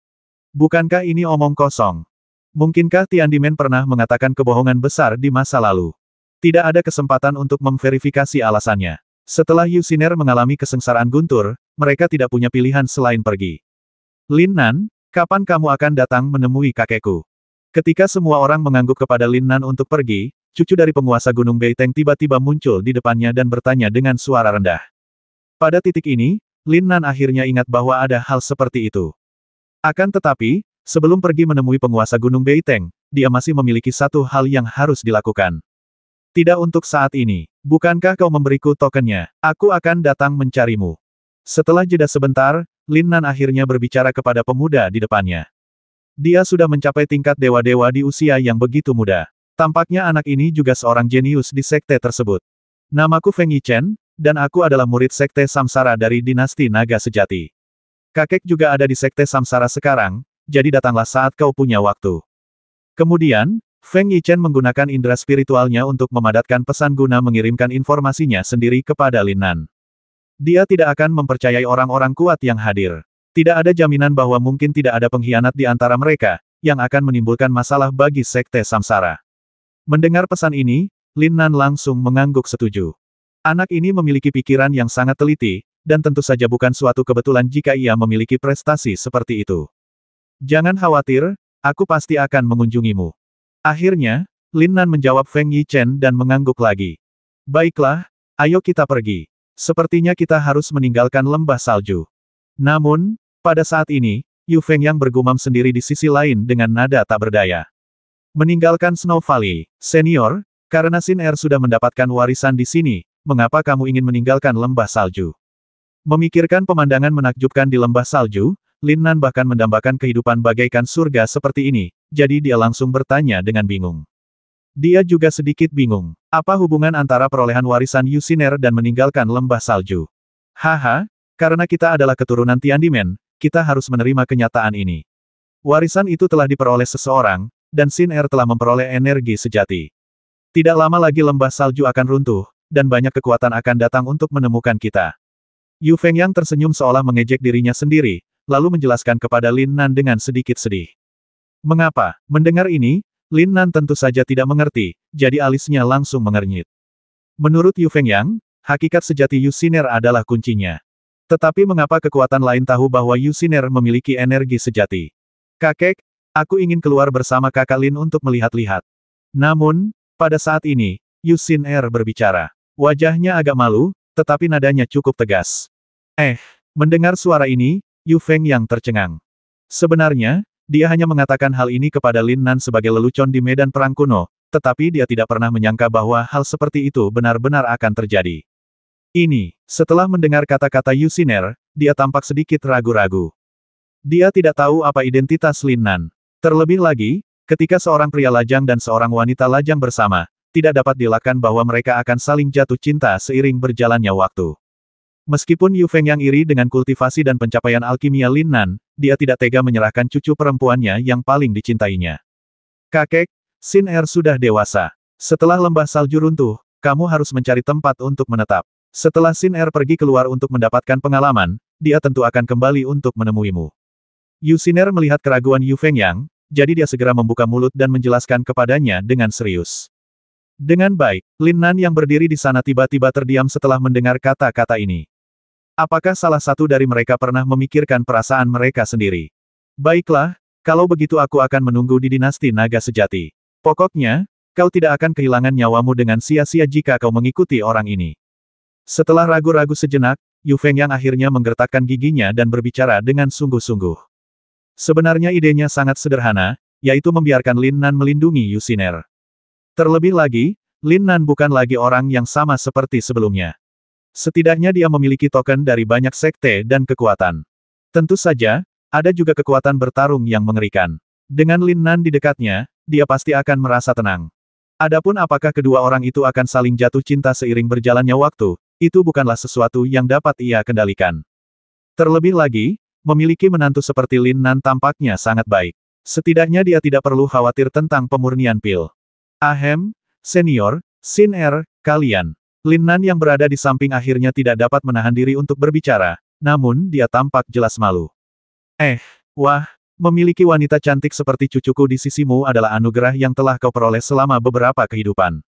Bukankah ini omong kosong? Mungkinkah Tiandimen pernah mengatakan kebohongan besar di masa lalu? Tidak ada kesempatan untuk memverifikasi alasannya. Setelah Yusiner mengalami kesengsaraan guntur, mereka tidak punya pilihan selain pergi. Lin Nan, kapan kamu akan datang menemui kakekku? Ketika semua orang mengangguk kepada Lin Nan untuk pergi, cucu dari penguasa Gunung Beiteng tiba-tiba muncul di depannya dan bertanya dengan suara rendah. Pada titik ini, Lin Nan akhirnya ingat bahwa ada hal seperti itu. Akan tetapi, sebelum pergi menemui penguasa Gunung Beiteng, dia masih memiliki satu hal yang harus dilakukan. Tidak untuk saat ini. Bukankah kau memberiku tokennya? Aku akan datang mencarimu. Setelah jeda sebentar, Lin Nan akhirnya berbicara kepada pemuda di depannya. Dia sudah mencapai tingkat dewa-dewa di usia yang begitu muda. Tampaknya anak ini juga seorang jenius di sekte tersebut. Namaku Feng Yichen, dan aku adalah murid sekte Samsara dari dinasti Naga Sejati. Kakek juga ada di sekte Samsara sekarang, jadi datanglah saat kau punya waktu. Kemudian, Feng Yichen menggunakan indera spiritualnya untuk memadatkan pesan guna mengirimkan informasinya sendiri kepada Lin Nan. Dia tidak akan mempercayai orang-orang kuat yang hadir. Tidak ada jaminan bahwa mungkin tidak ada pengkhianat di antara mereka, yang akan menimbulkan masalah bagi sekte Samsara. Mendengar pesan ini, Lin Nan langsung mengangguk setuju. Anak ini memiliki pikiran yang sangat teliti, dan tentu saja bukan suatu kebetulan jika ia memiliki prestasi seperti itu. Jangan khawatir, aku pasti akan mengunjungimu. Akhirnya, Lin Nan menjawab Feng Yichen dan mengangguk lagi. Baiklah, ayo kita pergi. Sepertinya kita harus meninggalkan lembah salju. Namun, pada saat ini, Yu Fengyang bergumam sendiri di sisi lain dengan nada tak berdaya. Meninggalkan Snow Valley, senior, karena Xin Er sudah mendapatkan warisan di sini, mengapa kamu ingin meninggalkan lembah salju? Memikirkan pemandangan menakjubkan di lembah salju, Lin Nan bahkan mendambakan kehidupan bagaikan surga seperti ini, jadi dia langsung bertanya dengan bingung. Dia juga sedikit bingung. Apa hubungan antara perolehan warisan Yusiner dan meninggalkan lembah salju? Haha, karena kita adalah keturunan Tiandimen, kita harus menerima kenyataan ini. Warisan itu telah diperoleh seseorang, dan Xin Er telah memperoleh energi sejati. Tidak lama lagi lembah salju akan runtuh, dan banyak kekuatan akan datang untuk menemukan kita. Yu Fengyang tersenyum seolah mengejek dirinya sendiri, lalu menjelaskan kepada Lin Nan dengan sedikit sedih. Mengapa? Mendengar ini, Lin Nan tentu saja tidak mengerti, jadi alisnya langsung mengernyit. Menurut Yu Fengyang, hakikat sejati Yusiner adalah kuncinya. Tetapi mengapa kekuatan lain tahu bahwa Yusiner memiliki energi sejati? Kakek, aku ingin keluar bersama kakak Lin untuk melihat-lihat. Namun, pada saat ini, Yusiner berbicara. Wajahnya agak malu, tetapi nadanya cukup tegas. Mendengar suara ini, Yu Fengyang tercengang. Sebenarnya, dia hanya mengatakan hal ini kepada Lin Nan sebagai lelucon di medan perang kuno, tetapi dia tidak pernah menyangka bahwa hal seperti itu benar-benar akan terjadi. Setelah mendengar kata-kata Yusiner, dia tampak sedikit ragu-ragu. Dia tidak tahu apa identitas Lin Nan. Terlebih lagi, ketika seorang pria lajang dan seorang wanita lajang bersama, tidak dapat dielakkan bahwa mereka akan saling jatuh cinta seiring berjalannya waktu. Meskipun Yu Fengyang iri dengan kultivasi dan pencapaian alkimia Lin Nan, dia tidak tega menyerahkan cucu perempuannya yang paling dicintainya. Kakek, Xin Er sudah dewasa. Setelah lembah salju runtuh, kamu harus mencari tempat untuk menetap. Setelah Xin Er pergi keluar untuk mendapatkan pengalaman, dia tentu akan kembali untuk menemuimu. Yusiner melihat keraguan Yu Fengyang, jadi dia segera membuka mulut dan menjelaskan kepadanya dengan serius. Dengan baik, Lin Nan yang berdiri di sana tiba-tiba terdiam setelah mendengar kata-kata ini. Apakah salah satu dari mereka pernah memikirkan perasaan mereka sendiri? Baiklah, kalau begitu aku akan menunggu di dinasti naga sejati. Pokoknya, kau tidak akan kehilangan nyawamu dengan sia-sia jika kau mengikuti orang ini. Setelah ragu-ragu sejenak, Yu Fengyang akhirnya menggertakkan giginya dan berbicara dengan sungguh-sungguh. Sebenarnya idenya sangat sederhana, yaitu membiarkan Lin Nan melindungi Yusiner. Terlebih lagi, Lin Nan bukan lagi orang yang sama seperti sebelumnya. Setidaknya dia memiliki token dari banyak sekte dan kekuatan. Tentu saja, ada juga kekuatan bertarung yang mengerikan. Dengan Lin Nan di dekatnya, dia pasti akan merasa tenang. Adapun apakah kedua orang itu akan saling jatuh cinta seiring berjalannya waktu, itu bukanlah sesuatu yang dapat ia kendalikan. Terlebih lagi, memiliki menantu seperti Lin Nan tampaknya sangat baik. Setidaknya dia tidak perlu khawatir tentang pemurnian pil. Senior, Xin Er, kalian. Lin Nan yang berada di samping akhirnya tidak dapat menahan diri untuk berbicara, namun dia tampak jelas malu. Wah, memiliki wanita cantik seperti cucuku di sisimu adalah anugerah yang telah kau peroleh selama beberapa kehidupan.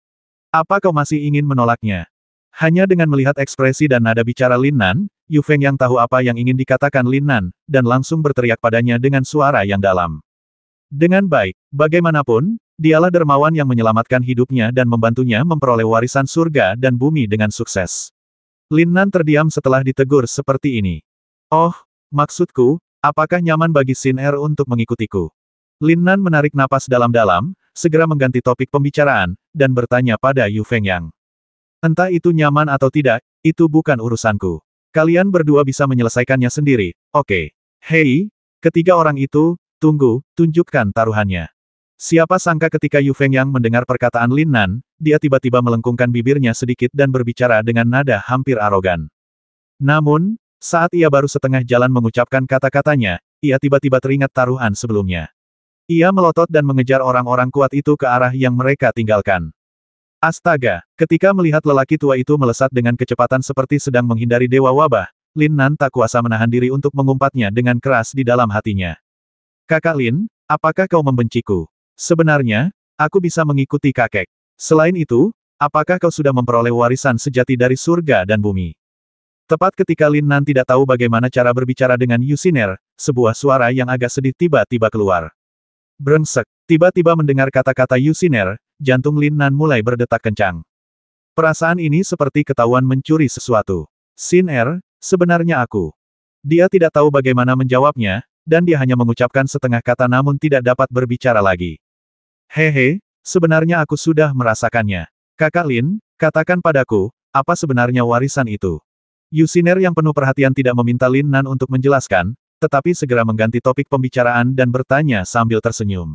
Apa kau masih ingin menolaknya? Hanya dengan melihat ekspresi dan nada bicara Lin Nan, Yu Fengyang tahu apa yang ingin dikatakan Lin Nan, dan langsung berteriak padanya dengan suara yang dalam. Dengan baik, bagaimanapun, dialah dermawan yang menyelamatkan hidupnya dan membantunya memperoleh warisan surga dan bumi dengan sukses. Lin Nan terdiam setelah ditegur seperti ini. Oh, maksudku, apakah nyaman bagi Xin Er untuk mengikutiku? Lin Nan menarik napas dalam-dalam, segera mengganti topik pembicaraan, dan bertanya pada Yu Fengyang. Entah itu nyaman atau tidak, itu bukan urusanku. Kalian berdua bisa menyelesaikannya sendiri, oke. Hei, ketiga orang itu, tunggu, tunjukkan taruhannya. Siapa sangka ketika Yu Fengyang mendengar perkataan Lin Nan, dia tiba-tiba melengkungkan bibirnya sedikit dan berbicara dengan nada hampir arogan. Namun, saat ia baru setengah jalan mengucapkan kata-katanya, ia tiba-tiba teringat taruhan sebelumnya. Ia melotot dan mengejar orang-orang kuat itu ke arah yang mereka tinggalkan. Astaga, ketika melihat lelaki tua itu melesat dengan kecepatan seperti sedang menghindari dewa wabah, Lin Nan tak kuasa menahan diri untuk mengumpatnya dengan keras di dalam hatinya. Kakak Lin, apakah kau membenciku? Sebenarnya, aku bisa mengikuti kakek. Selain itu, apakah kau sudah memperoleh warisan sejati dari surga dan bumi? Tepat ketika Lin Nan tidak tahu bagaimana cara berbicara dengan Yusiner, sebuah suara yang agak sedih tiba-tiba keluar. Brengsek, tiba-tiba mendengar kata-kata Yusiner, jantung Lin Nan mulai berdetak kencang. Perasaan ini seperti ketahuan mencuri sesuatu. Xin Er, sebenarnya aku. Dia tidak tahu bagaimana menjawabnya, dan dia hanya mengucapkan setengah kata namun tidak dapat berbicara lagi. Hehe, sebenarnya aku sudah merasakannya. Kakak Lin, katakan padaku, apa sebenarnya warisan itu? Yusiner yang penuh perhatian tidak meminta Lin Nan untuk menjelaskan, tetapi segera mengganti topik pembicaraan dan bertanya sambil tersenyum.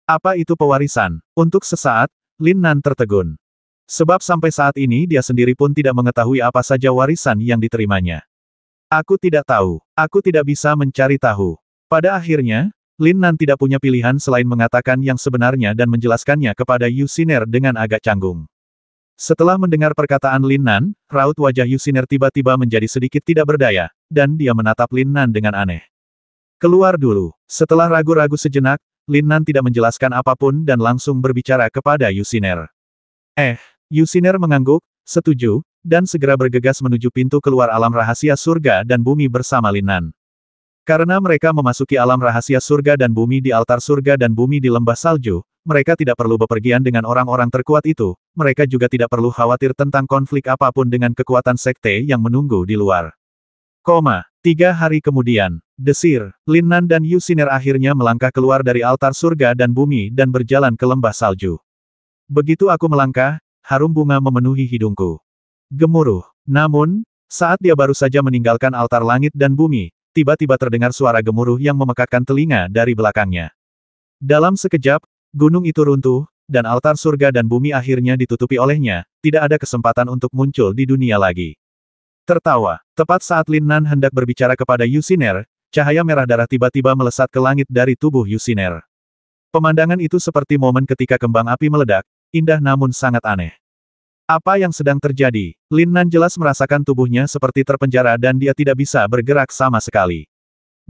Apa itu pewarisan? Untuk sesaat, Lin Nan tertegun. Sebab sampai saat ini dia sendiri pun tidak mengetahui apa saja warisan yang diterimanya. Aku tidak tahu. Aku tidak bisa mencari tahu. Pada akhirnya, Lin Nan tidak punya pilihan selain mengatakan yang sebenarnya dan menjelaskannya kepada Yu Xiner dengan agak canggung. Setelah mendengar perkataan Lin Nan, raut wajah Yu Xiner tiba-tiba menjadi sedikit tidak berdaya, dan dia menatap Lin Nan dengan aneh. Keluar dulu. Setelah ragu-ragu sejenak, Lin Nan tidak menjelaskan apapun dan langsung berbicara kepada Yu Xiner. Yu Xiner mengangguk, setuju, dan segera bergegas menuju pintu keluar alam rahasia surga dan bumi bersama Lin Nan. Karena mereka memasuki alam rahasia surga dan bumi di altar surga dan bumi di lembah salju, mereka tidak perlu bepergian dengan orang-orang terkuat itu, mereka juga tidak perlu khawatir tentang konflik apapun dengan kekuatan sekte yang menunggu di luar. 3 hari kemudian, desir, Lin Nan dan Yu Xiner akhirnya melangkah keluar dari altar surga dan bumi dan berjalan ke lembah salju. Begitu aku melangkah, harum bunga memenuhi hidungku. Gemuruh. Namun, saat dia baru saja meninggalkan altar langit dan bumi, tiba-tiba terdengar suara gemuruh yang memekakkan telinga dari belakangnya. Dalam sekejap, gunung itu runtuh, dan altar surga dan bumi akhirnya ditutupi olehnya, tidak ada kesempatan untuk muncul di dunia lagi. Tertawa, tepat saat Lin Nan hendak berbicara kepada Yu Xiner, cahaya merah darah tiba-tiba melesat ke langit dari tubuh Yu Xiner. Pemandangan itu seperti momen ketika kembang api meledak, indah namun sangat aneh. Apa yang sedang terjadi? Lin Nan jelas merasakan tubuhnya seperti terpenjara dan dia tidak bisa bergerak sama sekali.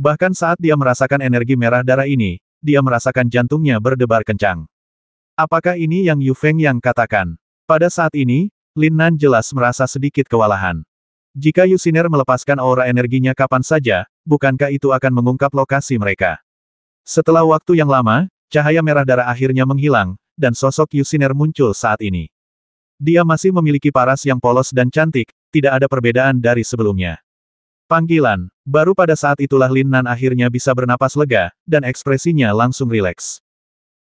Bahkan saat dia merasakan energi merah darah ini, dia merasakan jantungnya berdebar kencang. Apakah ini yang Yu Feng yang katakan? Pada saat ini, Lin Nan jelas merasa sedikit kewalahan. Jika Yu Xiner melepaskan aura energinya kapan saja, bukankah itu akan mengungkap lokasi mereka? Setelah waktu yang lama, cahaya merah darah akhirnya menghilang, dan sosok Yu Xiner muncul saat ini. Dia masih memiliki paras yang polos dan cantik, tidak ada perbedaan dari sebelumnya. Panggilan. Baru pada saat itulah Lin Nan akhirnya bisa bernapas lega, dan ekspresinya langsung rileks.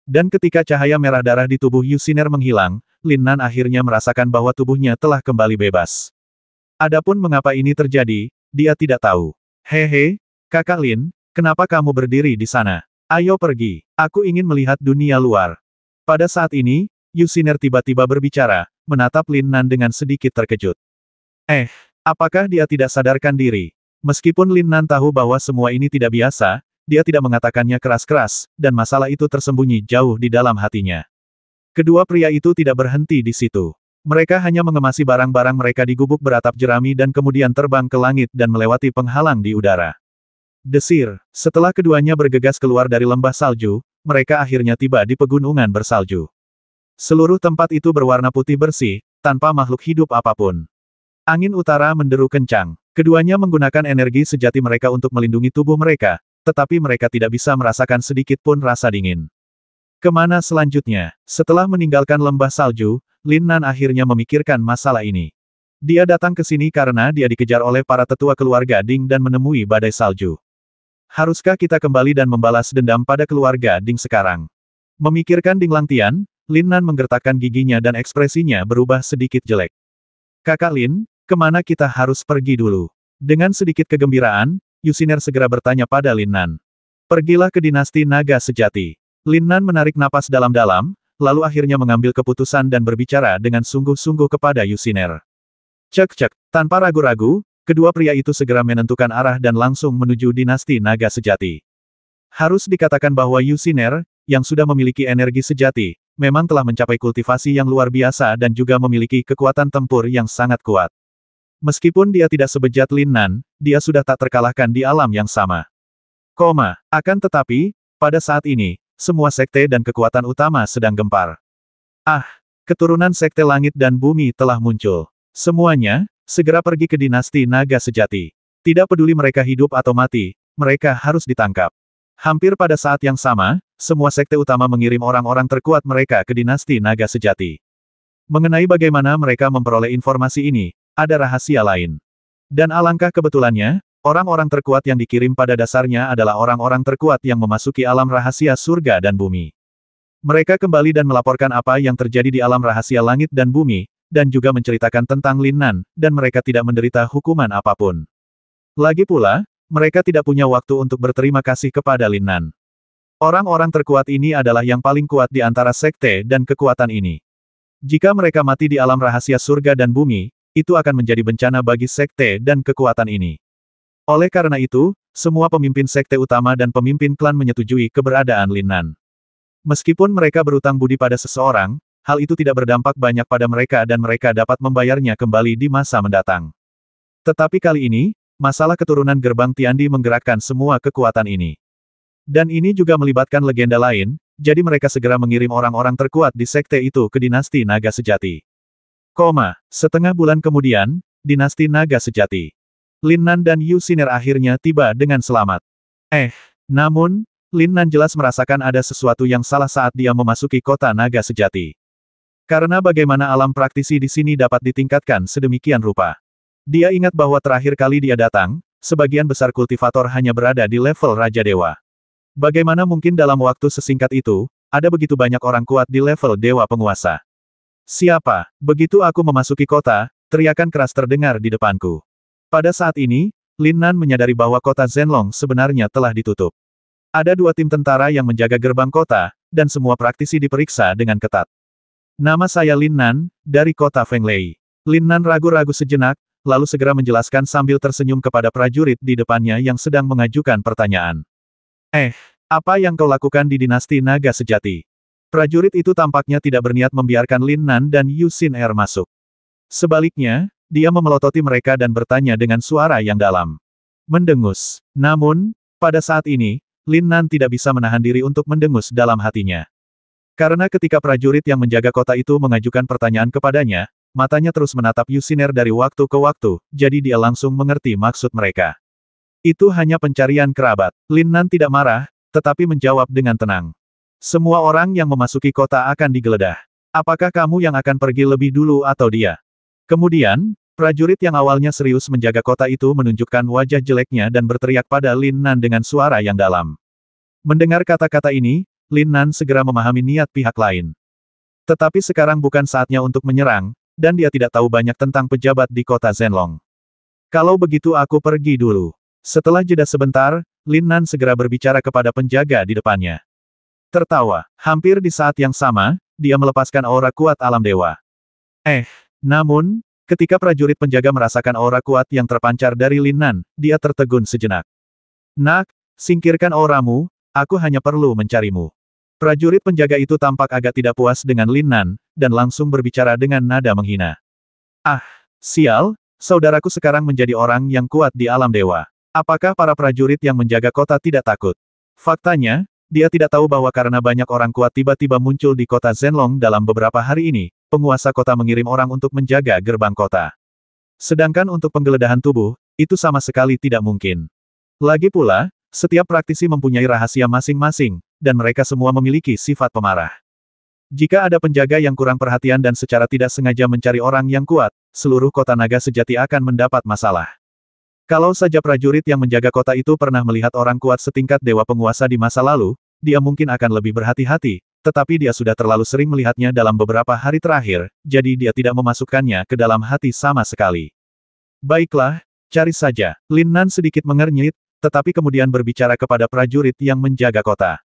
Dan ketika cahaya merah darah di tubuh Yu Xiner menghilang, Lin Nan akhirnya merasakan bahwa tubuhnya telah kembali bebas. Adapun mengapa ini terjadi, dia tidak tahu. Hehe, kakak Lin, kenapa kamu berdiri di sana? Ayo pergi, aku ingin melihat dunia luar. Pada saat ini, Yu Xiner tiba-tiba berbicara, menatap Lin Nan dengan sedikit terkejut. Apakah dia tidak sadarkan diri? Meskipun Lin Nan tahu bahwa semua ini tidak biasa, dia tidak mengatakannya keras-keras, dan masalah itu tersembunyi jauh di dalam hatinya. Kedua pria itu tidak berhenti di situ. Mereka hanya mengemasi barang-barang mereka di gubuk beratap jerami dan kemudian terbang ke langit dan melewati penghalang di udara. Desir, setelah keduanya bergegas keluar dari lembah salju, mereka akhirnya tiba di pegunungan bersalju. Seluruh tempat itu berwarna putih bersih, tanpa makhluk hidup apapun. Angin utara menderu kencang. Keduanya menggunakan energi sejati mereka untuk melindungi tubuh mereka, tetapi mereka tidak bisa merasakan sedikit pun rasa dingin. Kemana selanjutnya? Setelah meninggalkan lembah salju, Lin Nan akhirnya memikirkan masalah ini. Dia datang ke sini karena dia dikejar oleh para tetua keluarga Ding dan menemui badai salju. Haruskah kita kembali dan membalas dendam pada keluarga Ding sekarang? Memikirkan Ding Langtian, Lin Nan menggertakkan giginya dan ekspresinya berubah sedikit jelek. Kakak Lin, kemana kita harus pergi dulu? Dengan sedikit kegembiraan, Yu Xiner segera bertanya pada Lin Nan. Pergilah ke dinasti naga sejati. Lin Nan menarik napas dalam-dalam, lalu akhirnya mengambil keputusan dan berbicara dengan sungguh-sungguh kepada Yu Xiner. Cek-cek, tanpa ragu-ragu, kedua pria itu segera menentukan arah dan langsung menuju dinasti naga sejati. Harus dikatakan bahwa Yu Xiner, yang sudah memiliki energi sejati, memang telah mencapai kultivasi yang luar biasa dan juga memiliki kekuatan tempur yang sangat kuat. Meskipun dia tidak sebejat Lin Nan, dia sudah tak terkalahkan di alam yang sama. Akan tetapi, pada saat ini, semua sekte dan kekuatan utama sedang gempar. Keturunan sekte langit dan bumi telah muncul. Semuanya, segera pergi ke dinasti naga sejati. Tidak peduli mereka hidup atau mati, mereka harus ditangkap. Hampir pada saat yang sama, semua sekte utama mengirim orang-orang terkuat mereka ke dinasti naga sejati. Mengenai bagaimana mereka memperoleh informasi ini, ada rahasia lain. Dan alangkah kebetulannya, orang-orang terkuat yang dikirim pada dasarnya adalah orang-orang terkuat yang memasuki alam rahasia surga dan bumi. Mereka kembali dan melaporkan apa yang terjadi di alam rahasia langit dan bumi, dan juga menceritakan tentang Lin Nan, dan mereka tidak menderita hukuman apapun. Lagi pula, mereka tidak punya waktu untuk berterima kasih kepada Lin Nan. Orang-orang terkuat ini adalah yang paling kuat di antara sekte dan kekuatan ini. Jika mereka mati di alam rahasia surga dan bumi, itu akan menjadi bencana bagi sekte dan kekuatan ini. Oleh karena itu, semua pemimpin sekte utama dan pemimpin klan menyetujui keberadaan Lin Nan. Meskipun mereka berutang budi pada seseorang, hal itu tidak berdampak banyak pada mereka dan mereka dapat membayarnya kembali di masa mendatang. Tetapi kali ini, masalah keturunan gerbang Tiandi menggerakkan semua kekuatan ini. Dan ini juga melibatkan legenda lain, jadi mereka segera mengirim orang-orang terkuat di sekte itu ke dinasti Naga Sejati. Setengah bulan kemudian, dinasti Naga Sejati. Lin Nan dan Yu Xiner akhirnya tiba dengan selamat. Namun, Lin Nan jelas merasakan ada sesuatu yang salah saat dia memasuki kota Naga Sejati. Karena bagaimana alam praktisi di sini dapat ditingkatkan sedemikian rupa. Dia ingat bahwa terakhir kali dia datang, sebagian besar kultivator hanya berada di level Raja Dewa. Bagaimana mungkin dalam waktu sesingkat itu, ada begitu banyak orang kuat di level Dewa Penguasa? Siapa? Begitu aku memasuki kota, teriakan keras terdengar di depanku. Pada saat ini, Lin Nan menyadari bahwa kota Zhenlong sebenarnya telah ditutup. Ada 2 tim tentara yang menjaga gerbang kota, dan semua praktisi diperiksa dengan ketat. Nama saya Lin Nan, dari kota Fenglei. Lin Nan ragu-ragu sejenak, lalu segera menjelaskan sambil tersenyum kepada prajurit di depannya yang sedang mengajukan pertanyaan. Apa yang kau lakukan di dinasti Naga Sejati? Prajurit itu tampaknya tidak berniat membiarkan Lin Nan dan Yu Xiner masuk. Sebaliknya, dia memelototi mereka dan bertanya dengan suara yang dalam. Mendengus. Namun, pada saat ini, Lin Nan tidak bisa menahan diri untuk mendengus dalam hatinya. Karena ketika prajurit yang menjaga kota itu mengajukan pertanyaan kepadanya, matanya terus menatap Yu Xiner dari waktu ke waktu, jadi dia langsung mengerti maksud mereka. Itu hanya pencarian kerabat. Lin Nan tidak marah, tetapi menjawab dengan tenang. Semua orang yang memasuki kota akan digeledah. Apakah kamu yang akan pergi lebih dulu atau dia? Kemudian, prajurit yang awalnya serius menjaga kota itu menunjukkan wajah jeleknya dan berteriak pada Lin Nan dengan suara yang dalam. Mendengar kata-kata ini, Lin Nan segera memahami niat pihak lain. Tetapi sekarang bukan saatnya untuk menyerang, dan dia tidak tahu banyak tentang pejabat di kota Zhenlong. Kalau begitu aku pergi dulu. Setelah jeda sebentar, Lin Nan segera berbicara kepada penjaga di depannya. Tertawa. Hampir di saat yang sama, dia melepaskan aura kuat alam dewa. Namun, ketika prajurit penjaga merasakan aura kuat yang terpancar dari Lin Nan, dia tertegun sejenak. Nak, singkirkan auramu, aku hanya perlu mencarimu. Prajurit penjaga itu tampak agak tidak puas dengan Lin Nan, dan langsung berbicara dengan nada menghina. Sial, saudaraku sekarang menjadi orang yang kuat di alam dewa. Apakah para prajurit yang menjaga kota tidak takut? Faktanya, dia tidak tahu bahwa karena banyak orang kuat tiba-tiba muncul di kota Zhenlong dalam beberapa hari ini, penguasa kota mengirim orang untuk menjaga gerbang kota. Sedangkan untuk penggeledahan tubuh, itu sama sekali tidak mungkin. Lagi pula, setiap praktisi mempunyai rahasia masing-masing, dan mereka semua memiliki sifat pemarah. Jika ada penjaga yang kurang perhatian dan secara tidak sengaja mencari orang yang kuat, seluruh kota Naga Sejati akan mendapat masalah. Kalau saja prajurit yang menjaga kota itu pernah melihat orang kuat setingkat dewa penguasa di masa lalu, dia mungkin akan lebih berhati-hati, tetapi dia sudah terlalu sering melihatnya dalam beberapa hari terakhir, jadi dia tidak memasukkannya ke dalam hati sama sekali. Baiklah, cari saja. Lin Nan sedikit mengernyit, tetapi kemudian berbicara kepada prajurit yang menjaga kota.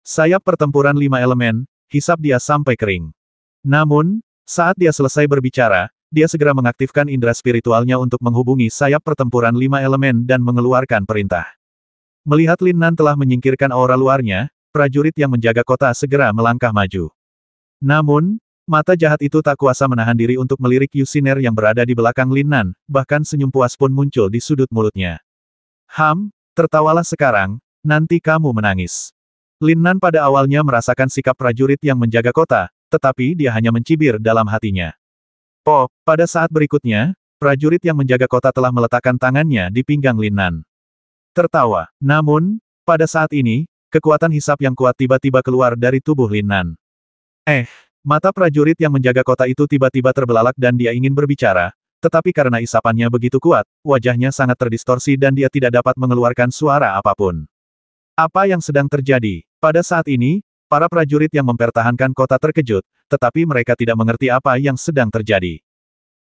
Sayap pertempuran 5 elemen, hisap dia sampai kering. Namun, saat dia selesai berbicara, dia segera mengaktifkan indera spiritualnya untuk menghubungi sayap pertempuran 5 elemen dan mengeluarkan perintah. Melihat Lin Nan telah menyingkirkan aura luarnya, prajurit yang menjaga kota segera melangkah maju. Namun, mata jahat itu tak kuasa menahan diri untuk melirik Yu Xiner yang berada di belakang Lin Nan, bahkan senyum puas pun muncul di sudut mulutnya. Tertawalah sekarang, nanti kamu menangis. Lin Nan pada awalnya merasakan sikap prajurit yang menjaga kota, tetapi dia hanya mencibir dalam hatinya. Pada saat berikutnya, prajurit yang menjaga kota telah meletakkan tangannya di pinggang Lin Nan. Tertawa. Namun, pada saat ini, kekuatan hisap yang kuat tiba-tiba keluar dari tubuh Lin Nan. Mata prajurit yang menjaga kota itu tiba-tiba terbelalak dan dia ingin berbicara, tetapi karena isapannya begitu kuat, wajahnya sangat terdistorsi dan dia tidak dapat mengeluarkan suara apapun. Apa yang sedang terjadi? Pada saat ini, para prajurit yang mempertahankan kota terkejut, tetapi mereka tidak mengerti apa yang sedang terjadi.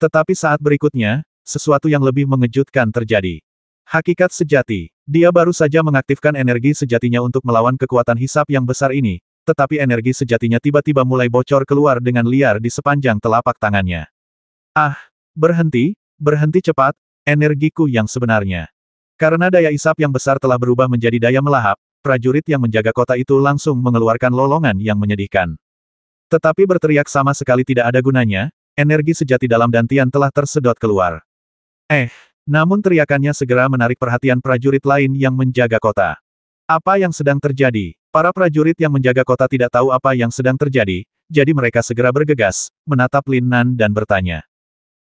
Tetapi saat berikutnya, sesuatu yang lebih mengejutkan terjadi. Hakikat sejati. Dia baru saja mengaktifkan energi sejatinya untuk melawan kekuatan hisap yang besar ini, tetapi energi sejatinya tiba-tiba mulai bocor keluar dengan liar di sepanjang telapak tangannya. Ah, berhenti, berhenti cepat, energiku yang sebenarnya. Karena daya isap yang besar telah berubah menjadi daya melahap, prajurit yang menjaga kota itu langsung mengeluarkan lolongan yang menyedihkan. Tetapi berteriak sama sekali tidak ada gunanya, energi sejati dalam dantian telah tersedot keluar. Namun teriakannya segera menarik perhatian prajurit lain yang menjaga kota. Apa yang sedang terjadi? Para prajurit yang menjaga kota tidak tahu apa yang sedang terjadi, jadi mereka segera bergegas, menatap Lin Nan dan bertanya.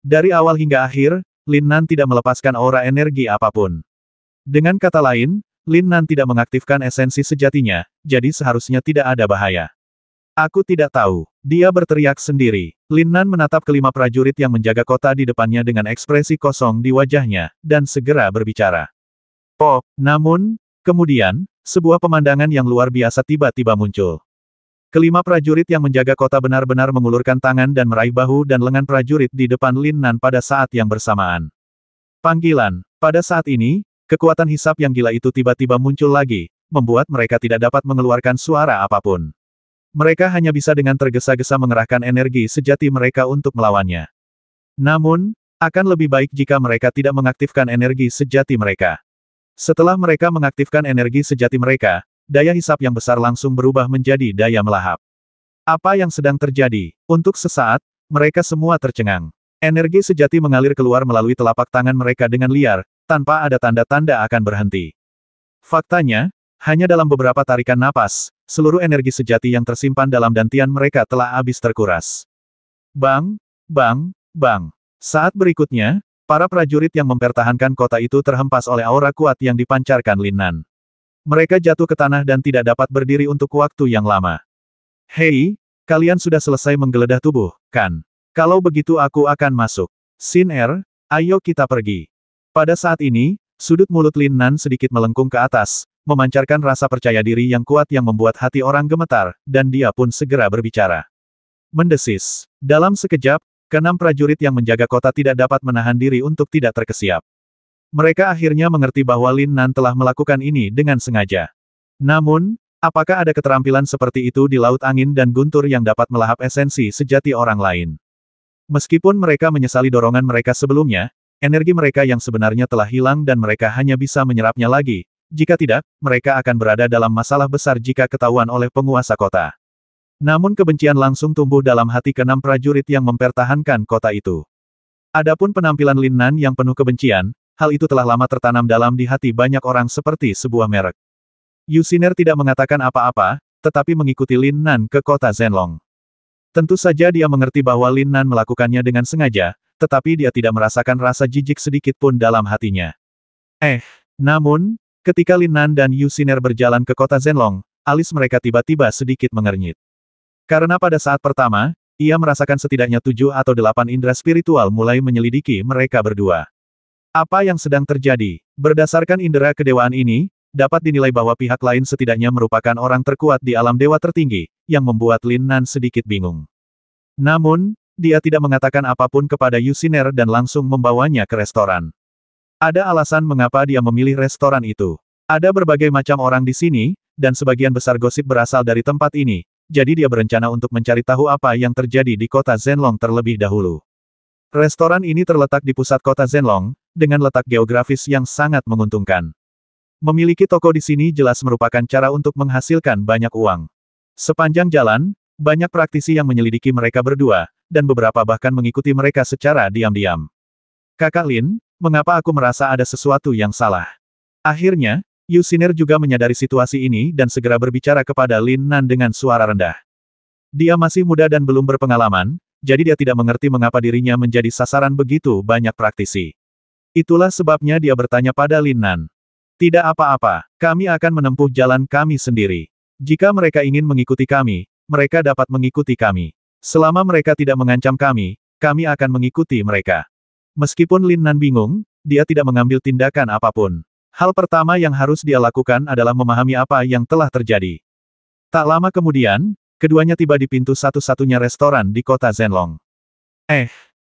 Dari awal hingga akhir, Lin Nan tidak melepaskan aura energi apapun. Dengan kata lain, Lin Nan tidak mengaktifkan esensi sejatinya, jadi seharusnya tidak ada bahaya. Aku tidak tahu. Dia berteriak sendiri. Lin Nan menatap kelima prajurit yang menjaga kota di depannya dengan ekspresi kosong di wajahnya, dan segera berbicara. Namun, kemudian, sebuah pemandangan yang luar biasa tiba-tiba muncul. Kelima prajurit yang menjaga kota benar-benar mengulurkan tangan dan meraih bahu dan lengan prajurit di depan Lin Nan pada saat yang bersamaan. Panggilan. Pada saat ini, kekuatan hisap yang gila itu tiba-tiba muncul lagi, membuat mereka tidak dapat mengeluarkan suara apapun. Mereka hanya bisa dengan tergesa-gesa mengerahkan energi sejati mereka untuk melawannya. Namun, akan lebih baik jika mereka tidak mengaktifkan energi sejati mereka. Setelah mereka mengaktifkan energi sejati mereka, daya hisap yang besar langsung berubah menjadi daya melahap. Apa yang sedang terjadi? Untuk sesaat, mereka semua tercengang. Energi sejati mengalir keluar melalui telapak tangan mereka dengan liar, tanpa ada tanda-tanda akan berhenti. Faktanya, hanya dalam beberapa tarikan napas, seluruh energi sejati yang tersimpan dalam dantian mereka telah habis terkuras. Bang, bang, bang. Saat berikutnya, para prajurit yang mempertahankan kota itu terhempas oleh aura kuat yang dipancarkan Lin Nan. Mereka jatuh ke tanah dan tidak dapat berdiri untuk waktu yang lama. Hei, kalian sudah selesai menggeledah tubuh, kan? Kalau begitu aku akan masuk. Xin Er, ayo kita pergi. Pada saat ini, sudut mulut Lin Nan sedikit melengkung ke atas, memancarkan rasa percaya diri yang kuat yang membuat hati orang gemetar, dan dia pun segera berbicara. Mendesis. Dalam sekejap, keenam prajurit yang menjaga kota tidak dapat menahan diri untuk tidak terkesiap. Mereka akhirnya mengerti bahwa Lin Nan telah melakukan ini dengan sengaja. Namun, apakah ada keterampilan seperti itu di Laut Angin dan Guntur yang dapat melahap esensi sejati orang lain? Meskipun mereka menyesali dorongan mereka sebelumnya, energi mereka yang sebenarnya telah hilang dan mereka hanya bisa menyerapnya lagi. Jika tidak, mereka akan berada dalam masalah besar jika ketahuan oleh penguasa kota. Namun kebencian langsung tumbuh dalam hati keenam prajurit yang mempertahankan kota itu. Adapun penampilan Lin Nan yang penuh kebencian, hal itu telah lama tertanam dalam di hati banyak orang seperti sebuah merek. Yu Xiner tidak mengatakan apa-apa, tetapi mengikuti Lin Nan ke kota Zhenlong. Tentu saja dia mengerti bahwa Lin Nan melakukannya dengan sengaja, tetapi dia tidak merasakan rasa jijik sedikit pun dalam hatinya. Namun, ketika Lin Nan dan Yu Xiner berjalan ke kota Zhenlong, alis mereka tiba-tiba sedikit mengernyit. Karena pada saat pertama, ia merasakan setidaknya 7 atau 8 indera spiritual mulai menyelidiki mereka berdua. Apa yang sedang terjadi? Berdasarkan indera kedewaan ini, dapat dinilai bahwa pihak lain setidaknya merupakan orang terkuat di alam dewa tertinggi, yang membuat Lin Nan sedikit bingung. Namun, dia tidak mengatakan apapun kepada Yu Xiner dan langsung membawanya ke restoran. Ada alasan mengapa dia memilih restoran itu. Ada berbagai macam orang di sini, dan sebagian besar gosip berasal dari tempat ini, jadi dia berencana untuk mencari tahu apa yang terjadi di kota Zhenlong terlebih dahulu. Restoran ini terletak di pusat kota Zhenlong, dengan letak geografis yang sangat menguntungkan. Memiliki toko di sini jelas merupakan cara untuk menghasilkan banyak uang. Sepanjang jalan, banyak praktisi yang menyelidiki mereka berdua, dan beberapa bahkan mengikuti mereka secara diam-diam. Kakak Lin, mengapa aku merasa ada sesuatu yang salah? Akhirnya, Yu Xiner juga menyadari situasi ini dan segera berbicara kepada Lin Nan dengan suara rendah. Dia masih muda dan belum berpengalaman, jadi dia tidak mengerti mengapa dirinya menjadi sasaran begitu banyak praktisi. Itulah sebabnya dia bertanya pada Lin Nan. Tidak apa-apa, kami akan menempuh jalan kami sendiri. Jika mereka ingin mengikuti kami, mereka dapat mengikuti kami. Selama mereka tidak mengancam kami akan mengikuti mereka. Meskipun Lin Nan bingung, dia tidak mengambil tindakan apapun. Hal pertama yang harus dia lakukan adalah memahami apa yang telah terjadi. Tak lama kemudian, keduanya tiba di pintu satu-satunya restoran di kota Zhenlong.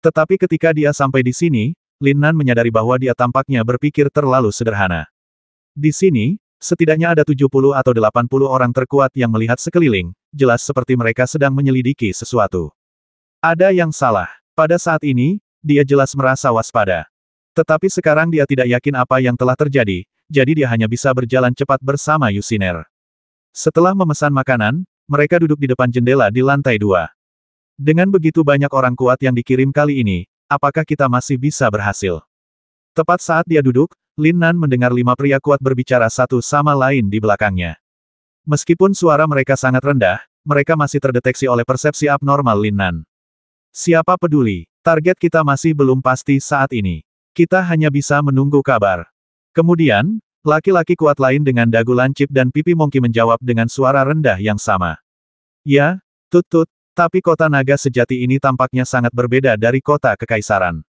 Tetapi ketika dia sampai di sini, Lin Nan menyadari bahwa dia tampaknya berpikir terlalu sederhana. Di sini, Setidaknya ada 70 atau 80 orang terkuat yang melihat sekeliling, jelas seperti mereka sedang menyelidiki sesuatu. Ada yang salah. Pada saat ini, dia jelas merasa waspada. Tetapi sekarang dia tidak yakin apa yang telah terjadi, jadi dia hanya bisa berjalan cepat bersama Yusiner. Setelah memesan makanan, mereka duduk di depan jendela di lantai 2. Dengan begitu banyak orang kuat yang dikirim kali ini, apakah kita masih bisa berhasil? Tepat saat dia duduk, Lin Nan mendengar 5 pria kuat berbicara satu sama lain di belakangnya. Meskipun suara mereka sangat rendah, mereka masih terdeteksi oleh persepsi abnormal Lin Nan. Siapa peduli, target kita masih belum pasti saat ini. Kita hanya bisa menunggu kabar. Kemudian, laki-laki kuat lain dengan dagu lancip dan pipi mongki menjawab dengan suara rendah yang sama. Ya, tut-tut, tapi kota naga sejati ini tampaknya sangat berbeda dari kota kekaisaran.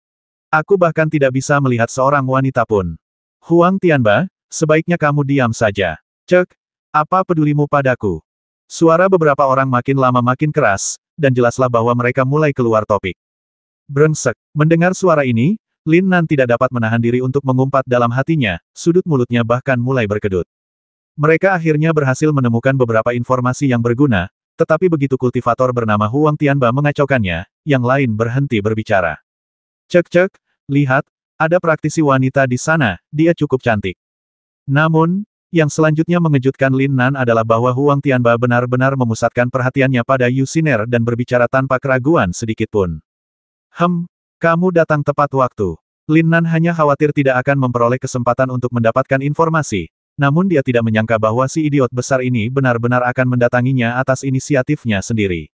Aku bahkan tidak bisa melihat seorang wanita pun. Huang Tianba, sebaiknya kamu diam saja. Cek, apa pedulimu padaku? Suara beberapa orang makin lama makin keras, dan jelaslah bahwa mereka mulai keluar topik. Brengsek, mendengar suara ini, Lin Nan tidak dapat menahan diri untuk mengumpat dalam hatinya, sudut mulutnya bahkan mulai berkedut. Mereka akhirnya berhasil menemukan beberapa informasi yang berguna, tetapi begitu kultivator bernama Huang Tianba mengacaukannya, yang lain berhenti berbicara. Cek, lihat, ada praktisi wanita di sana, dia cukup cantik. Namun, yang selanjutnya mengejutkan Lin Nan adalah bahwa Huang Tianba benar-benar memusatkan perhatiannya pada Yusiner dan berbicara tanpa keraguan sedikitpun. Kamu datang tepat waktu. Lin Nan hanya khawatir tidak akan memperoleh kesempatan untuk mendapatkan informasi, namun dia tidak menyangka bahwa si idiot besar ini benar-benar akan mendatanginya atas inisiatifnya sendiri.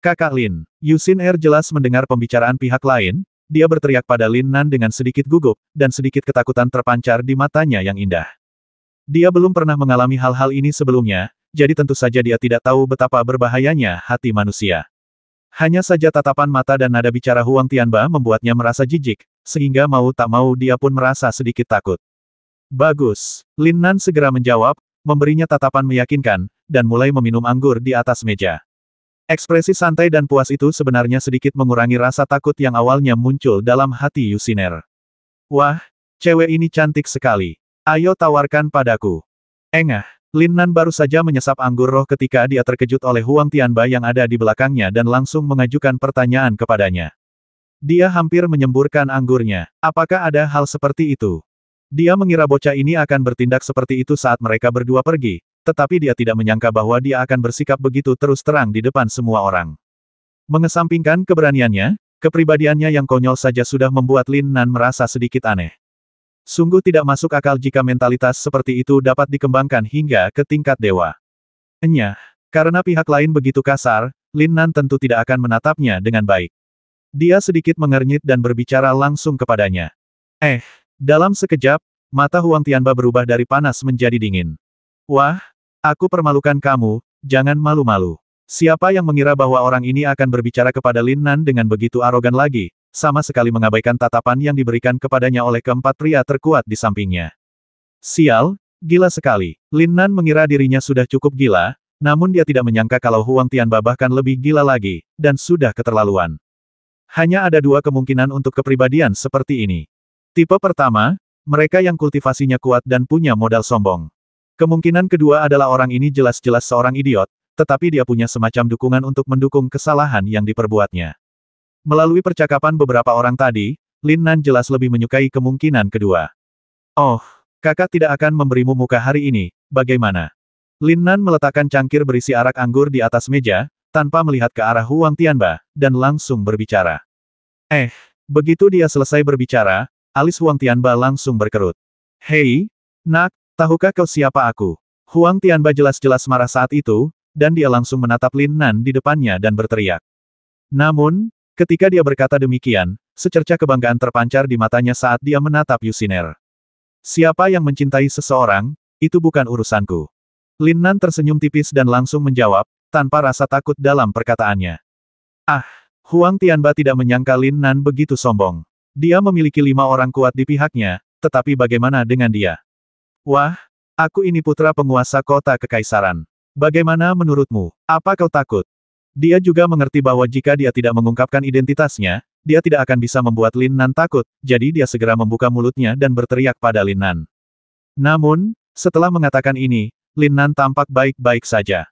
Kakak Lin, Yusiner jelas mendengar pembicaraan pihak lain. Dia berteriak pada Lin Nan dengan sedikit gugup, dan sedikit ketakutan terpancar di matanya yang indah. Dia belum pernah mengalami hal-hal ini sebelumnya, jadi tentu saja dia tidak tahu betapa berbahayanya hati manusia. Hanya saja tatapan mata dan nada bicara Huang Tianba membuatnya merasa jijik, sehingga mau tak mau dia pun merasa sedikit takut. Bagus, Lin Nan segera menjawab, memberinya tatapan meyakinkan, dan mulai meminum anggur di atas meja. Ekspresi santai dan puas itu sebenarnya sedikit mengurangi rasa takut yang awalnya muncul dalam hati Yusiner. Wah, cewek ini cantik sekali. Ayo tawarkan padaku. Engah, Lin Nan baru saja menyesap anggur roh ketika dia terkejut oleh Huang Tianba yang ada di belakangnya dan langsung mengajukan pertanyaan kepadanya. Dia hampir menyemburkan anggurnya. Apakah ada hal seperti itu? Dia mengira bocah ini akan bertindak seperti itu saat mereka berdua pergi. Tetapi dia tidak menyangka bahwa dia akan bersikap begitu terus terang di depan semua orang. Mengesampingkan keberaniannya, kepribadiannya yang konyol saja sudah membuat Lin Nan merasa sedikit aneh. Sungguh tidak masuk akal jika mentalitas seperti itu dapat dikembangkan hingga ke tingkat dewa. Karena pihak lain begitu kasar, Lin Nan tentu tidak akan menatapnya dengan baik. Dia sedikit mengernyit dan berbicara langsung kepadanya. Dalam sekejap, mata Huang Tianba berubah dari panas menjadi dingin. Wah, aku permalukan kamu, jangan malu-malu. Siapa yang mengira bahwa orang ini akan berbicara kepada Lin Nan dengan begitu arogan lagi, sama sekali mengabaikan tatapan yang diberikan kepadanya oleh keempat pria terkuat di sampingnya. Sial, gila sekali. Lin Nan mengira dirinya sudah cukup gila, namun dia tidak menyangka kalau Huang Tianba bahkan lebih gila lagi, dan sudah keterlaluan. Hanya ada dua kemungkinan untuk kepribadian seperti ini. Tipe pertama, mereka yang kultivasinya kuat dan punya modal sombong. Kemungkinan kedua adalah orang ini jelas-jelas seorang idiot, tetapi dia punya semacam dukungan untuk mendukung kesalahan yang diperbuatnya. Melalui percakapan beberapa orang tadi, Lin Nan jelas lebih menyukai kemungkinan kedua. Oh, kakak tidak akan memberimu muka hari ini, bagaimana? Lin Nan meletakkan cangkir berisi arak anggur di atas meja, tanpa melihat ke arah Huang Tianba, dan langsung berbicara. Begitu dia selesai berbicara, alis Huang Tianba langsung berkerut. Hei, nak, tahukah kau siapa aku? Huang Tianba jelas-jelas marah saat itu, dan dia langsung menatap Lin Nan di depannya dan berteriak. Namun, ketika dia berkata demikian, secercah kebanggaan terpancar di matanya saat dia menatap Yusiner. Siapa yang mencintai seseorang, itu bukan urusanku. Lin Nan tersenyum tipis dan langsung menjawab, tanpa rasa takut dalam perkataannya. Huang Tianba tidak menyangka Lin Nan begitu sombong. Dia memiliki 5 orang kuat di pihaknya, tetapi bagaimana dengan dia? Wah, aku ini putra penguasa kota kekaisaran. Bagaimana menurutmu? Apa kau takut? Dia juga mengerti bahwa jika dia tidak mengungkapkan identitasnya, dia tidak akan bisa membuat Lin Nan takut, jadi dia segera membuka mulutnya dan berteriak pada Lin Nan. Namun, Setelah mengatakan ini, Lin Nan tampak baik-baik saja.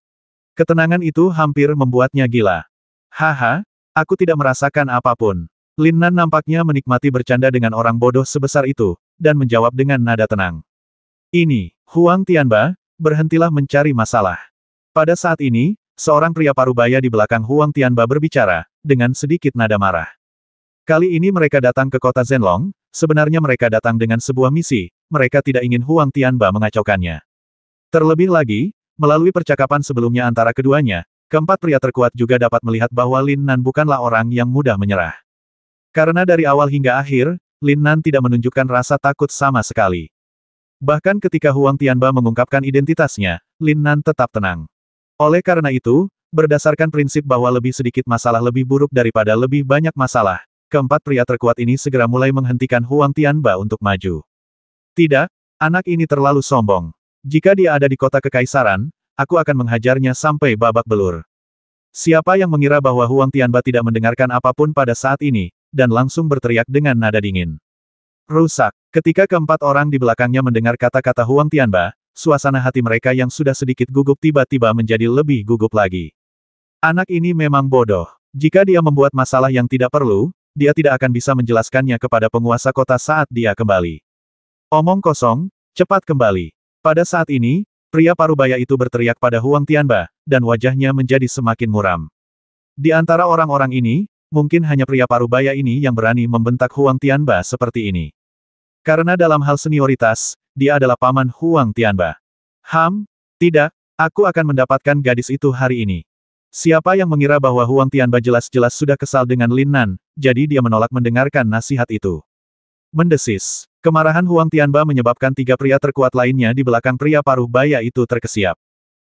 Ketenangan itu hampir membuatnya gila. Haha, aku tidak merasakan apapun. Lin Nan nampaknya menikmati bercanda dengan orang bodoh sebesar itu, dan menjawab dengan nada tenang. Ini, Huang Tianba, berhentilah mencari masalah. Pada saat ini, seorang pria parubaya di belakang Huang Tianba berbicara, dengan sedikit nada marah. Kali ini mereka datang ke kota Zhenlong, sebenarnya mereka datang dengan sebuah misi, mereka tidak ingin Huang Tianba mengacaukannya. Terlebih lagi, melalui percakapan sebelumnya antara keduanya, keempat pria terkuat juga dapat melihat bahwa Lin Nan bukanlah orang yang mudah menyerah. Karena dari awal hingga akhir, Lin Nan tidak menunjukkan rasa takut sama sekali. Bahkan ketika Huang Tianba mengungkapkan identitasnya, Lin Nan tetap tenang. Oleh karena itu, berdasarkan prinsip bahwa lebih sedikit masalah lebih buruk daripada lebih banyak masalah, keempat pria terkuat ini segera mulai menghentikan Huang Tianba untuk maju. Tidak, anak ini terlalu sombong. Jika dia ada di kota kekaisaran, aku akan menghajarnya sampai babak belur. Siapa yang mengira bahwa Huang Tianba tidak mendengarkan apapun pada saat ini, dan langsung berteriak dengan nada dingin. Rusak. Ketika keempat orang di belakangnya mendengar kata-kata Huang Tianba, suasana hati mereka yang sudah sedikit gugup tiba-tiba menjadi lebih gugup lagi. Anak ini memang bodoh. Jika dia membuat masalah yang tidak perlu, dia tidak akan bisa menjelaskannya kepada penguasa kota saat dia kembali. Omong kosong, cepat kembali. Pada saat ini, pria parubaya itu berteriak pada Huang Tianba, dan wajahnya menjadi semakin muram. Di antara orang-orang ini, mungkin hanya pria parubaya ini yang berani membentak Huang Tianba seperti ini. Karena dalam hal senioritas, dia adalah paman Huang Tianba. Tidak, aku akan mendapatkan gadis itu hari ini. Siapa yang mengira bahwa Huang Tianba jelas-jelas sudah kesal dengan Lin Nan, jadi dia menolak mendengarkan nasihat itu. Mendesis. Kemarahan Huang Tianba menyebabkan tiga pria terkuat lainnya di belakang pria parubaya itu terkesiap.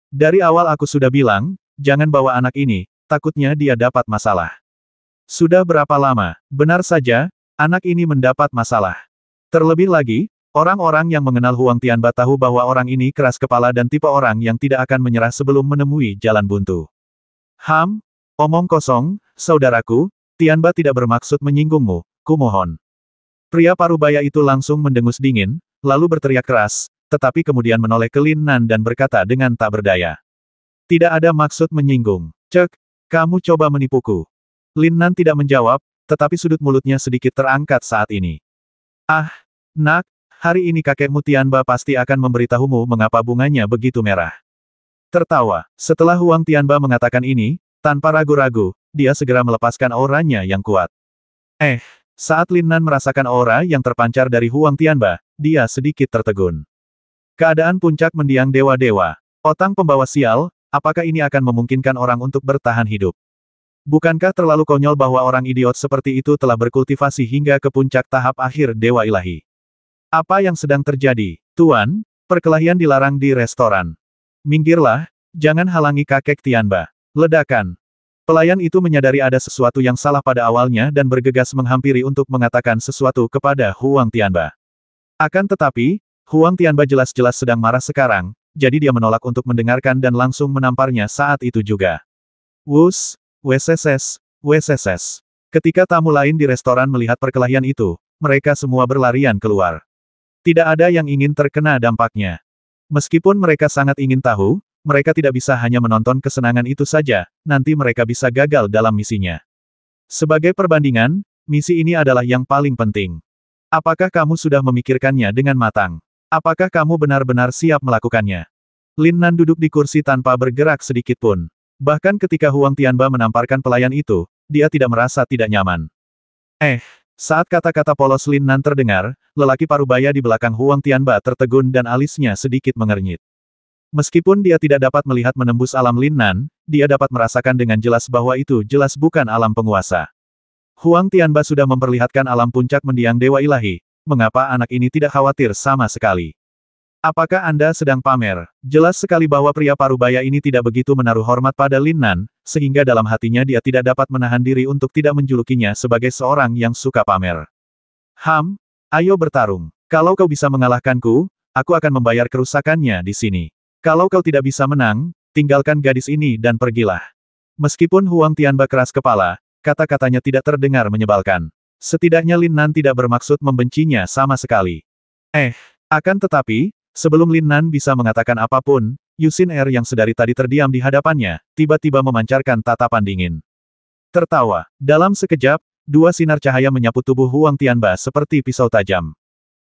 Dari awal aku sudah bilang, jangan bawa anak ini, takutnya dia dapat masalah. Sudah berapa lama, benar saja, anak ini mendapat masalah. Terlebih lagi, orang-orang yang mengenal Huang Tianba tahu bahwa orang ini keras kepala dan tipe orang yang tidak akan menyerah sebelum menemui jalan buntu. Omong kosong, saudaraku, Tianba tidak bermaksud menyinggungmu, kumohon. Pria parubaya itu langsung mendengus dingin, lalu berteriak keras, tetapi kemudian menoleh ke Lin Nan dan berkata dengan tak berdaya. Tidak ada maksud menyinggung. Cek, kamu coba menipuku. Lin Nan tidak menjawab, tetapi sudut mulutnya sedikit terangkat saat ini. Nak, hari ini kakekmu Tianba pasti akan memberitahumu mengapa bunganya begitu merah. Tertawa, setelah Huang Tianba mengatakan ini, tanpa ragu-ragu, dia segera melepaskan auranya yang kuat. Saat Lin Nan merasakan aura yang terpancar dari Huang Tianba, dia sedikit tertegun. Keadaan puncak mendiang dewa-dewa. Otang pembawa sial, apakah ini akan memungkinkan orang untuk bertahan hidup? Bukankah terlalu konyol bahwa orang idiot seperti itu telah berkultivasi hingga ke puncak tahap akhir Dewa Ilahi? Apa yang sedang terjadi? Tuan, perkelahian dilarang di restoran. Minggirlah, jangan halangi kakek Tianba. Ledakan. Pelayan itu menyadari ada sesuatu yang salah pada awalnya dan bergegas menghampiri untuk mengatakan sesuatu kepada Huang Tianba. Akan tetapi, Huang Tianba jelas-jelas sedang marah sekarang, jadi dia menolak untuk mendengarkan dan langsung menamparnya saat itu juga. Wus, wsss. Ketika tamu lain di restoran melihat perkelahian itu, mereka semua berlarian keluar. Tidak ada yang ingin terkena dampaknya. Meskipun mereka sangat ingin tahu, mereka tidak bisa hanya menonton kesenangan itu saja, nanti mereka bisa gagal dalam misinya. Sebagai perbandingan, misi ini adalah yang paling penting. Apakah kamu sudah memikirkannya dengan matang? Apakah kamu benar-benar siap melakukannya? Lin Nan duduk di kursi tanpa bergerak sedikit pun. Bahkan ketika Huang Tianba menamparkan pelayan itu, dia tidak merasa tidak nyaman. Saat kata-kata polos Lin Nan terdengar, lelaki parubaya di belakang Huang Tianba tertegun dan alisnya sedikit mengernyit. Meskipun dia tidak dapat melihat menembus alam Lin Nan, dia dapat merasakan dengan jelas bahwa itu jelas bukan alam penguasa. Huang Tianba sudah memperlihatkan alam puncak mendiang Dewa Ilahi, mengapa anak ini tidak khawatir sama sekali? Apakah Anda sedang pamer? Jelas sekali bahwa pria parubaya ini tidak begitu menaruh hormat pada Lin Nan, sehingga dalam hatinya dia tidak dapat menahan diri untuk tidak menjulukinya sebagai seorang yang suka pamer. Ayo bertarung. Kalau kau bisa mengalahkanku, aku akan membayar kerusakannya di sini. Kalau kau tidak bisa menang, tinggalkan gadis ini dan pergilah. Meskipun Huang Tianba keras kepala, kata-katanya tidak terdengar menyebalkan. Setidaknya Lin Nan tidak bermaksud membencinya sama sekali. Akan tetapi, Sebelum Lin Nan bisa mengatakan apapun, Yu Xin-er yang sedari tadi terdiam di hadapannya, tiba-tiba memancarkan tatapan dingin. Tertawa. Dalam sekejap, dua sinar cahaya menyapu tubuh Huang Tianba seperti pisau tajam.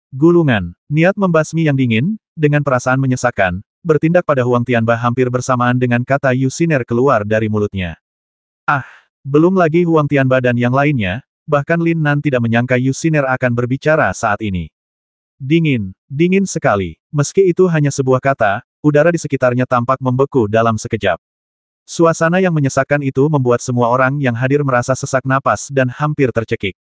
Gulungan. Niat membasmi yang dingin, dengan perasaan menyesakan, bertindak pada Huang Tianba hampir bersamaan dengan kata Yu Xin-er keluar dari mulutnya. Ah! Belum lagi Huang Tianba dan yang lainnya, bahkan Lin Nan tidak menyangka Yu Xin-er akan berbicara saat ini. Dingin. Dingin sekali. Meski itu hanya sebuah kata, udara di sekitarnya tampak membeku dalam sekejap. Suasana yang menyesakkan itu membuat semua orang yang hadir merasa sesak napas dan hampir tercekik.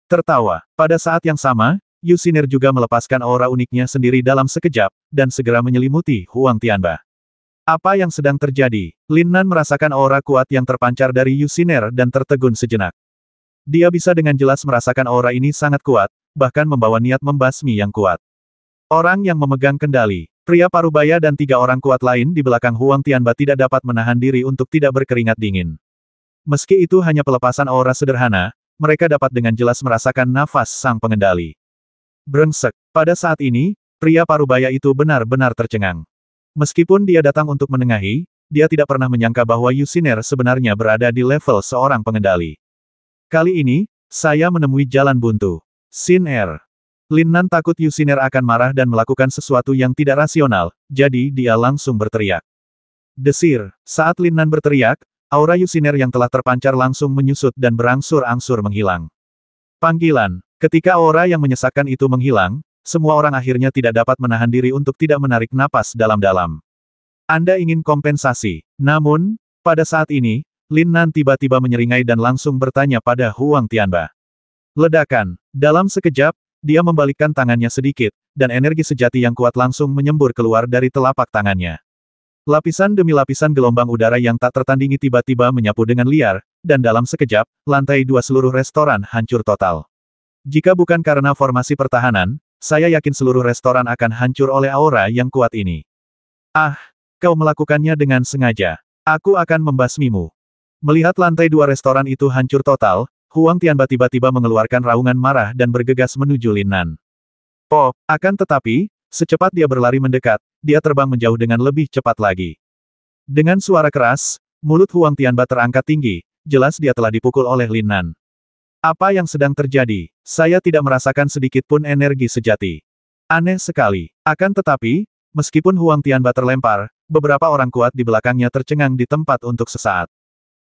Tertawa. Pada saat yang sama, Yu Xin-er juga melepaskan aura uniknya sendiri dalam sekejap, dan segera menyelimuti Huang Tianba. Apa yang sedang terjadi? Lin Nan merasakan aura kuat yang terpancar dari Yu Xin-er dan tertegun sejenak. Dia bisa dengan jelas merasakan aura ini sangat kuat, bahkan membawa niat membasmi yang kuat. Orang yang memegang kendali, pria parubaya dan 3 orang kuat lain di belakang Huang Tianba tidak dapat menahan diri untuk tidak berkeringat dingin. Meski itu hanya pelepasan aura sederhana, mereka dapat dengan jelas merasakan nafas sang pengendali. Brengsek. Pada saat ini, pria parubaya itu benar-benar tercengang. Meskipun dia datang untuk menengahi, dia tidak pernah menyangka bahwa Yu Xin-er sebenarnya berada di level seorang pengendali. Kali ini, saya menemui jalan buntu. Xin-er. Lin Nan takut Yu Xin-er akan marah dan melakukan sesuatu yang tidak rasional, jadi dia langsung berteriak. Desir. Saat Lin Nan berteriak, aura Yu Xin-er yang telah terpancar langsung menyusut dan berangsur-angsur menghilang. Panggilan. Ketika aura yang menyesakkan itu menghilang, semua orang akhirnya tidak dapat menahan diri untuk tidak menarik napas dalam-dalam. Anda ingin kompensasi. Namun, pada saat ini, Lin Nan tiba-tiba menyeringai dan langsung bertanya pada Huang Tianba. Ledakan. Dalam sekejap, dia membalikkan tangannya sedikit, dan energi sejati yang kuat langsung menyembur keluar dari telapak tangannya. Lapisan demi lapisan gelombang udara yang tak tertandingi tiba-tiba menyapu dengan liar, dan dalam sekejap, lantai 2 seluruh restoran hancur total. Jika bukan karena formasi pertahanan, saya yakin seluruh restoran akan hancur oleh aura yang kuat ini. Ah, kau melakukannya dengan sengaja. Aku akan membasmimu. Melihat lantai 2 restoran itu hancur total, Huang Tianba tiba-tiba mengeluarkan raungan marah dan bergegas menuju Lin Nan. Pop, akan tetapi, secepat dia berlari mendekat, dia terbang menjauh dengan lebih cepat lagi. Dengan suara keras, mulut Huang Tianba terangkat tinggi, jelas dia telah dipukul oleh Lin Nan. Apa yang sedang terjadi? Saya tidak merasakan sedikit pun energi sejati. Aneh sekali. Akan tetapi, meskipun Huang Tianba terlempar, beberapa orang kuat di belakangnya tercengang di tempat untuk sesaat.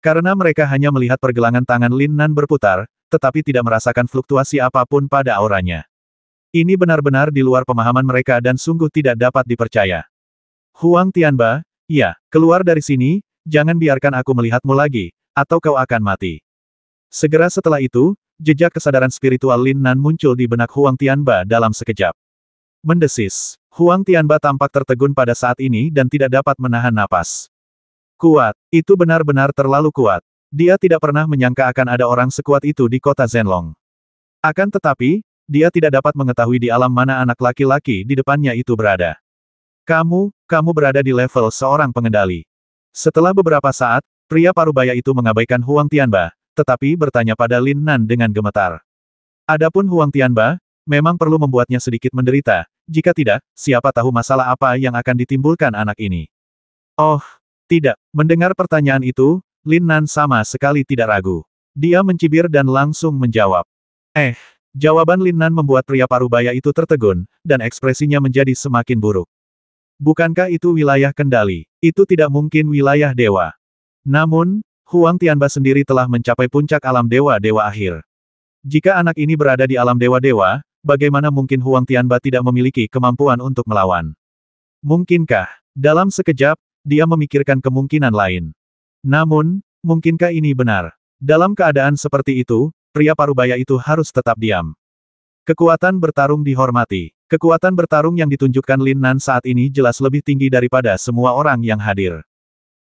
Karena mereka hanya melihat pergelangan tangan Lin Nan berputar, tetapi tidak merasakan fluktuasi apapun pada auranya. Ini benar-benar di luar pemahaman mereka dan sungguh tidak dapat dipercaya. Huang Tianba, ya, keluar dari sini, jangan biarkan aku melihatmu lagi, atau kau akan mati. Segera setelah itu, jejak kesadaran spiritual Lin Nan muncul di benak Huang Tianba dalam sekejap. Mendesis. Huang Tianba tampak tertegun pada saat ini dan tidak dapat menahan napas. Kuat. Itu benar-benar terlalu kuat. Dia tidak pernah menyangka akan ada orang sekuat itu di kota Zhenlong. Akan tetapi, dia tidak dapat mengetahui di alam mana anak laki-laki di depannya itu berada. Kamu berada di level seorang pengendali. Setelah beberapa saat, pria parubaya itu mengabaikan Huang Tianba, tetapi bertanya pada Lin Nan dengan gemetar. Adapun Huang Tianba, memang perlu membuatnya sedikit menderita, jika tidak, siapa tahu masalah apa yang akan ditimbulkan anak ini. Oh, tidak. Mendengar pertanyaan itu, Lin Nan sama sekali tidak ragu. Dia mencibir dan langsung menjawab. Jawaban Lin Nan membuat pria parubaya itu tertegun, dan ekspresinya menjadi semakin buruk. Bukankah itu wilayah kendali? Itu tidak mungkin wilayah dewa. Namun, Huang Tianba sendiri telah mencapai puncak alam dewa-dewa akhir. Jika anak ini berada di alam dewa-dewa, bagaimana mungkin Huang Tianba tidak memiliki kemampuan untuk melawan? Mungkinkah? Dalam sekejap, dia memikirkan kemungkinan lain. Namun, mungkinkah ini benar? Dalam keadaan seperti itu, pria parubaya itu harus tetap diam. Kekuatan bertarung dihormati. Kekuatan bertarung yang ditunjukkan Lin Nan saat ini jelas lebih tinggi daripada semua orang yang hadir.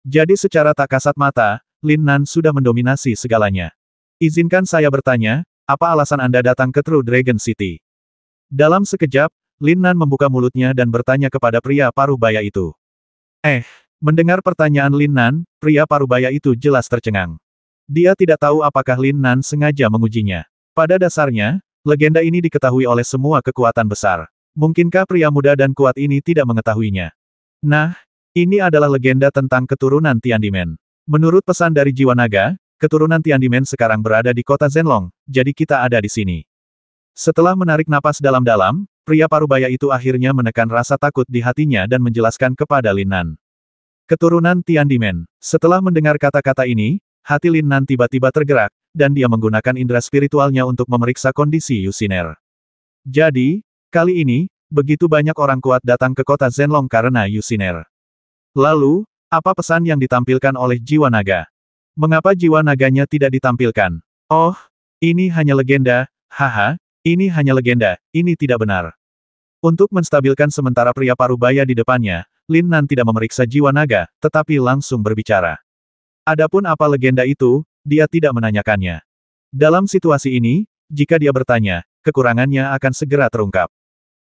Jadi secara tak kasat mata, Lin Nan sudah mendominasi segalanya. Izinkan saya bertanya, apa alasan Anda datang ke True Dragon City? Dalam sekejap, Lin Nan membuka mulutnya dan bertanya kepada pria parubaya itu. Mendengar pertanyaan Lin Nan, pria parubaya itu jelas tercengang. Dia tidak tahu apakah Lin Nan sengaja mengujinya. Pada dasarnya, legenda ini diketahui oleh semua kekuatan besar. Mungkinkah pria muda dan kuat ini tidak mengetahuinya? Nah, ini adalah legenda tentang keturunan Tiandimen. Menurut pesan dari jiwa naga, keturunan Tiandimen sekarang berada di kota Zenlong, jadi kita ada di sini. Setelah menarik napas dalam-dalam, pria parubaya itu akhirnya menekan rasa takut di hatinya dan menjelaskan kepada Lin Nan. Keturunan Tiandimen. Setelah mendengar kata-kata ini, hati Lin Nan tiba-tiba tergerak, dan dia menggunakan indera spiritualnya untuk memeriksa kondisi Yushiner. Jadi, kali ini, begitu banyak orang kuat datang ke kota Zenlong karena Yushiner. Lalu, apa pesan yang ditampilkan oleh jiwa naga? Mengapa jiwa naganya tidak ditampilkan? Oh, ini hanya legenda, haha, ini hanya legenda, ini tidak benar. Untuk menstabilkan sementara pria parubaya di depannya, Lin Nan tidak memeriksa jiwa naga, tetapi langsung berbicara. Adapun apa legenda itu, dia tidak menanyakannya. Dalam situasi ini, jika dia bertanya, kekurangannya akan segera terungkap.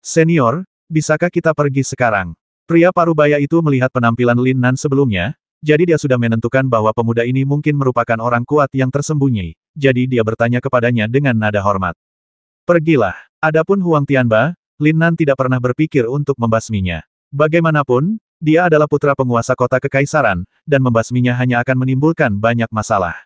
Senior, bisakah kita pergi sekarang? Pria parubaya itu melihat penampilan Lin Nan sebelumnya, jadi dia sudah menentukan bahwa pemuda ini mungkin merupakan orang kuat yang tersembunyi, jadi dia bertanya kepadanya dengan nada hormat. Pergilah. Adapun Huang Tianba, Lin Nan tidak pernah berpikir untuk membasminya. Bagaimanapun, dia adalah putra penguasa kota kekaisaran, dan membasminya hanya akan menimbulkan banyak masalah.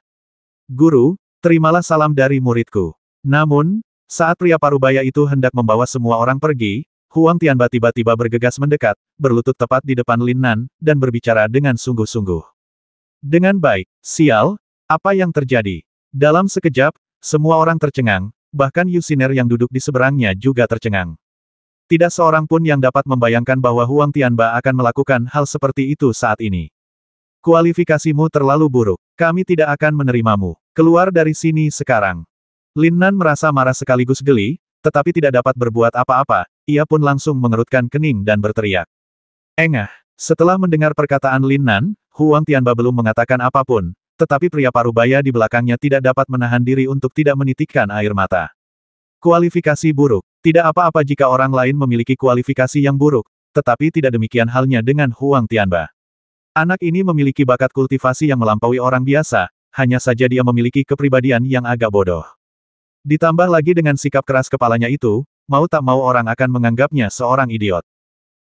Guru, terimalah salam dari muridku. Namun, saat pria parubaya itu hendak membawa semua orang pergi, Huang Tianba tiba-tiba bergegas mendekat, berlutut tepat di depan Lin Nan, dan berbicara dengan sungguh-sungguh. Dengan baik, sial, apa yang terjadi? Dalam sekejap, semua orang tercengang, bahkan Yushiner yang duduk di seberangnya juga tercengang. Tidak seorang pun yang dapat membayangkan bahwa Huang Tianba akan melakukan hal seperti itu saat ini. Kualifikasimu terlalu buruk. Kami tidak akan menerimamu. Keluar dari sini sekarang. Lin Nan merasa marah sekaligus geli, tetapi tidak dapat berbuat apa-apa, ia pun langsung mengerutkan kening dan berteriak. Engah. Setelah mendengar perkataan Lin Nan, Huang Tianba belum mengatakan apapun, tetapi pria parubaya di belakangnya tidak dapat menahan diri untuk tidak menitikkan air mata. Kualifikasi buruk. Tidak apa-apa jika orang lain memiliki kualifikasi yang buruk, tetapi tidak demikian halnya dengan Huang Tianba. Anak ini memiliki bakat kultivasi yang melampaui orang biasa, hanya saja dia memiliki kepribadian yang agak bodoh. Ditambah lagi dengan sikap keras kepalanya itu, mau tak mau orang akan menganggapnya seorang idiot.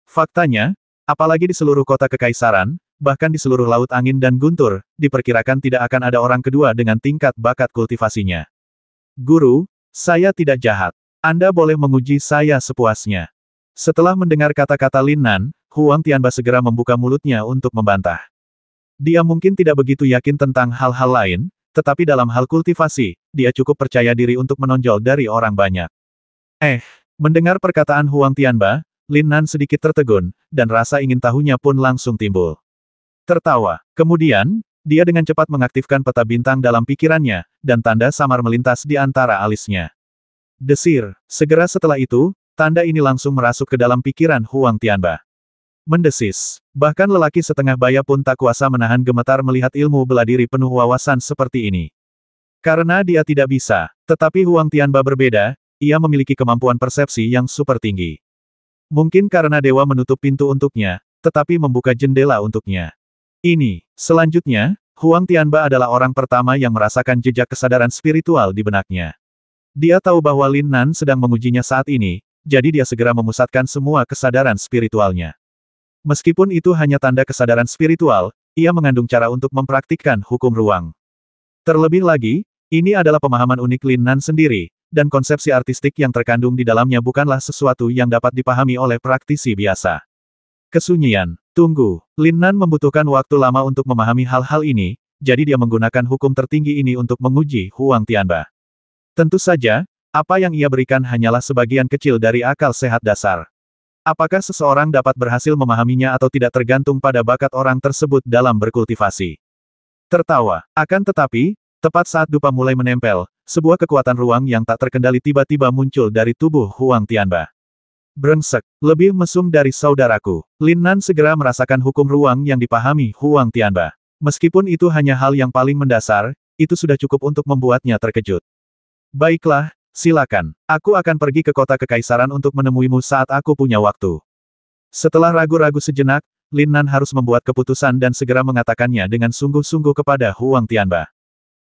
Faktanya, apalagi di seluruh kota kekaisaran, bahkan di seluruh Laut Angin dan Guntur, diperkirakan tidak akan ada orang kedua dengan tingkat bakat kultivasinya. Guru, saya tidak jahat. Anda boleh menguji saya sepuasnya. Setelah mendengar kata-kata Lin Nan, Huang Tianba segera membuka mulutnya untuk membantah. Dia mungkin tidak begitu yakin tentang hal-hal lain, tetapi dalam hal kultivasi, dia cukup percaya diri untuk menonjol dari orang banyak. Mendengar perkataan Huang Tianba, Lin Nan sedikit tertegun, dan rasa ingin tahunya pun langsung timbul. Tertawa. Kemudian, dia dengan cepat mengaktifkan peta bintang dalam pikirannya, dan tanda samar melintas di antara alisnya. Desir. Segera setelah itu, tanda ini langsung merasuk ke dalam pikiran Huang Tianba. Mendesis. Bahkan lelaki setengah baya pun tak kuasa menahan gemetar melihat ilmu bela diri penuh wawasan seperti ini. Karena dia tidak bisa, tetapi Huang Tianba berbeda, ia memiliki kemampuan persepsi yang super tinggi. Mungkin karena dewa menutup pintu untuknya, tetapi membuka jendela untuknya. Selanjutnya, Huang Tianba adalah orang pertama yang merasakan jejak kesadaran spiritual di benaknya. Dia tahu bahwa Lin Nan sedang mengujinya saat ini, jadi dia segera memusatkan semua kesadaran spiritualnya. Meskipun itu hanya tanda kesadaran spiritual, ia mengandung cara untuk mempraktikkan hukum ruang. Terlebih lagi, ini adalah pemahaman unik Lin Nan sendiri, dan konsepsi artistik yang terkandung di dalamnya bukanlah sesuatu yang dapat dipahami oleh praktisi biasa. Kesunyian. Tunggu. Lin Nan membutuhkan waktu lama untuk memahami hal-hal ini, jadi dia menggunakan hukum tertinggi ini untuk menguji Huang Tianba. Tentu saja, apa yang ia berikan hanyalah sebagian kecil dari akal sehat dasar. Apakah seseorang dapat berhasil memahaminya atau tidak tergantung pada bakat orang tersebut dalam berkultivasi. Tertawa. Akan tetapi, tepat saat dupa mulai menempel, sebuah kekuatan ruang yang tak terkendali tiba-tiba muncul dari tubuh Huang Tianba. Brengsek, lebih mesum dari saudaraku. Lin Nan segera merasakan hukum ruang yang dipahami Huang Tianba. Meskipun itu hanya hal yang paling mendasar, itu sudah cukup untuk membuatnya terkejut. Baiklah, silakan. Aku akan pergi ke kota kekaisaran untuk menemuimu saat aku punya waktu. Setelah ragu-ragu sejenak, Lin Nan harus membuat keputusan dan segera mengatakannya dengan sungguh-sungguh kepada Huang Tianba.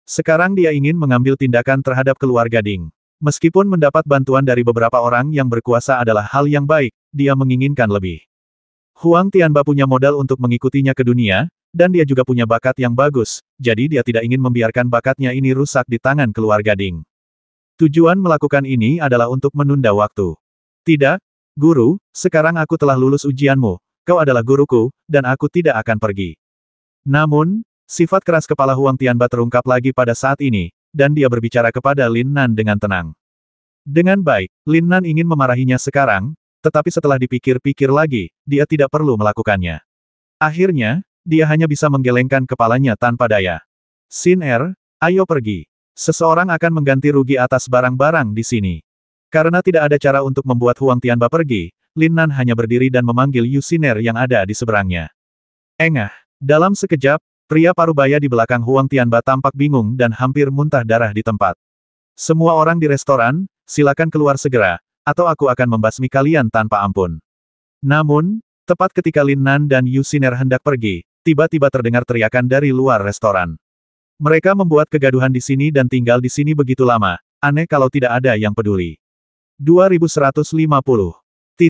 Sekarang dia ingin mengambil tindakan terhadap keluarga Ding. Meskipun mendapat bantuan dari beberapa orang yang berkuasa adalah hal yang baik, dia menginginkan lebih. Huang Tianba punya modal untuk mengikutinya ke dunia, dan dia juga punya bakat yang bagus, jadi dia tidak ingin membiarkan bakatnya ini rusak di tangan keluarga Ding. Tujuan melakukan ini adalah untuk menunda waktu. Tidak, guru, sekarang aku telah lulus ujianmu, kau adalah guruku, dan aku tidak akan pergi. Namun, sifat keras kepala Huang Tianba terungkap lagi pada saat ini, dan dia berbicara kepada Lin Nan dengan tenang. Dengan baik, Lin Nan ingin memarahinya sekarang, tetapi setelah dipikir-pikir lagi, dia tidak perlu melakukannya. Akhirnya, dia hanya bisa menggelengkan kepalanya tanpa daya. Xin Er, ayo pergi. Seseorang akan mengganti rugi atas barang-barang di sini. Karena tidak ada cara untuk membuat Huang Tianba pergi, Lin Nan hanya berdiri dan memanggil Yu Xin Er yang ada di seberangnya. Engah, dalam sekejap, pria parubaya di belakang Huang Tianba tampak bingung dan hampir muntah darah di tempat. Semua orang di restoran, silakan keluar segera, atau aku akan membasmi kalian tanpa ampun. Namun, tepat ketika Lin Nan dan Yu Xin Er hendak pergi, tiba-tiba terdengar teriakan dari luar restoran. Mereka membuat kegaduhan di sini dan tinggal di sini begitu lama, aneh kalau tidak ada yang peduli. 2150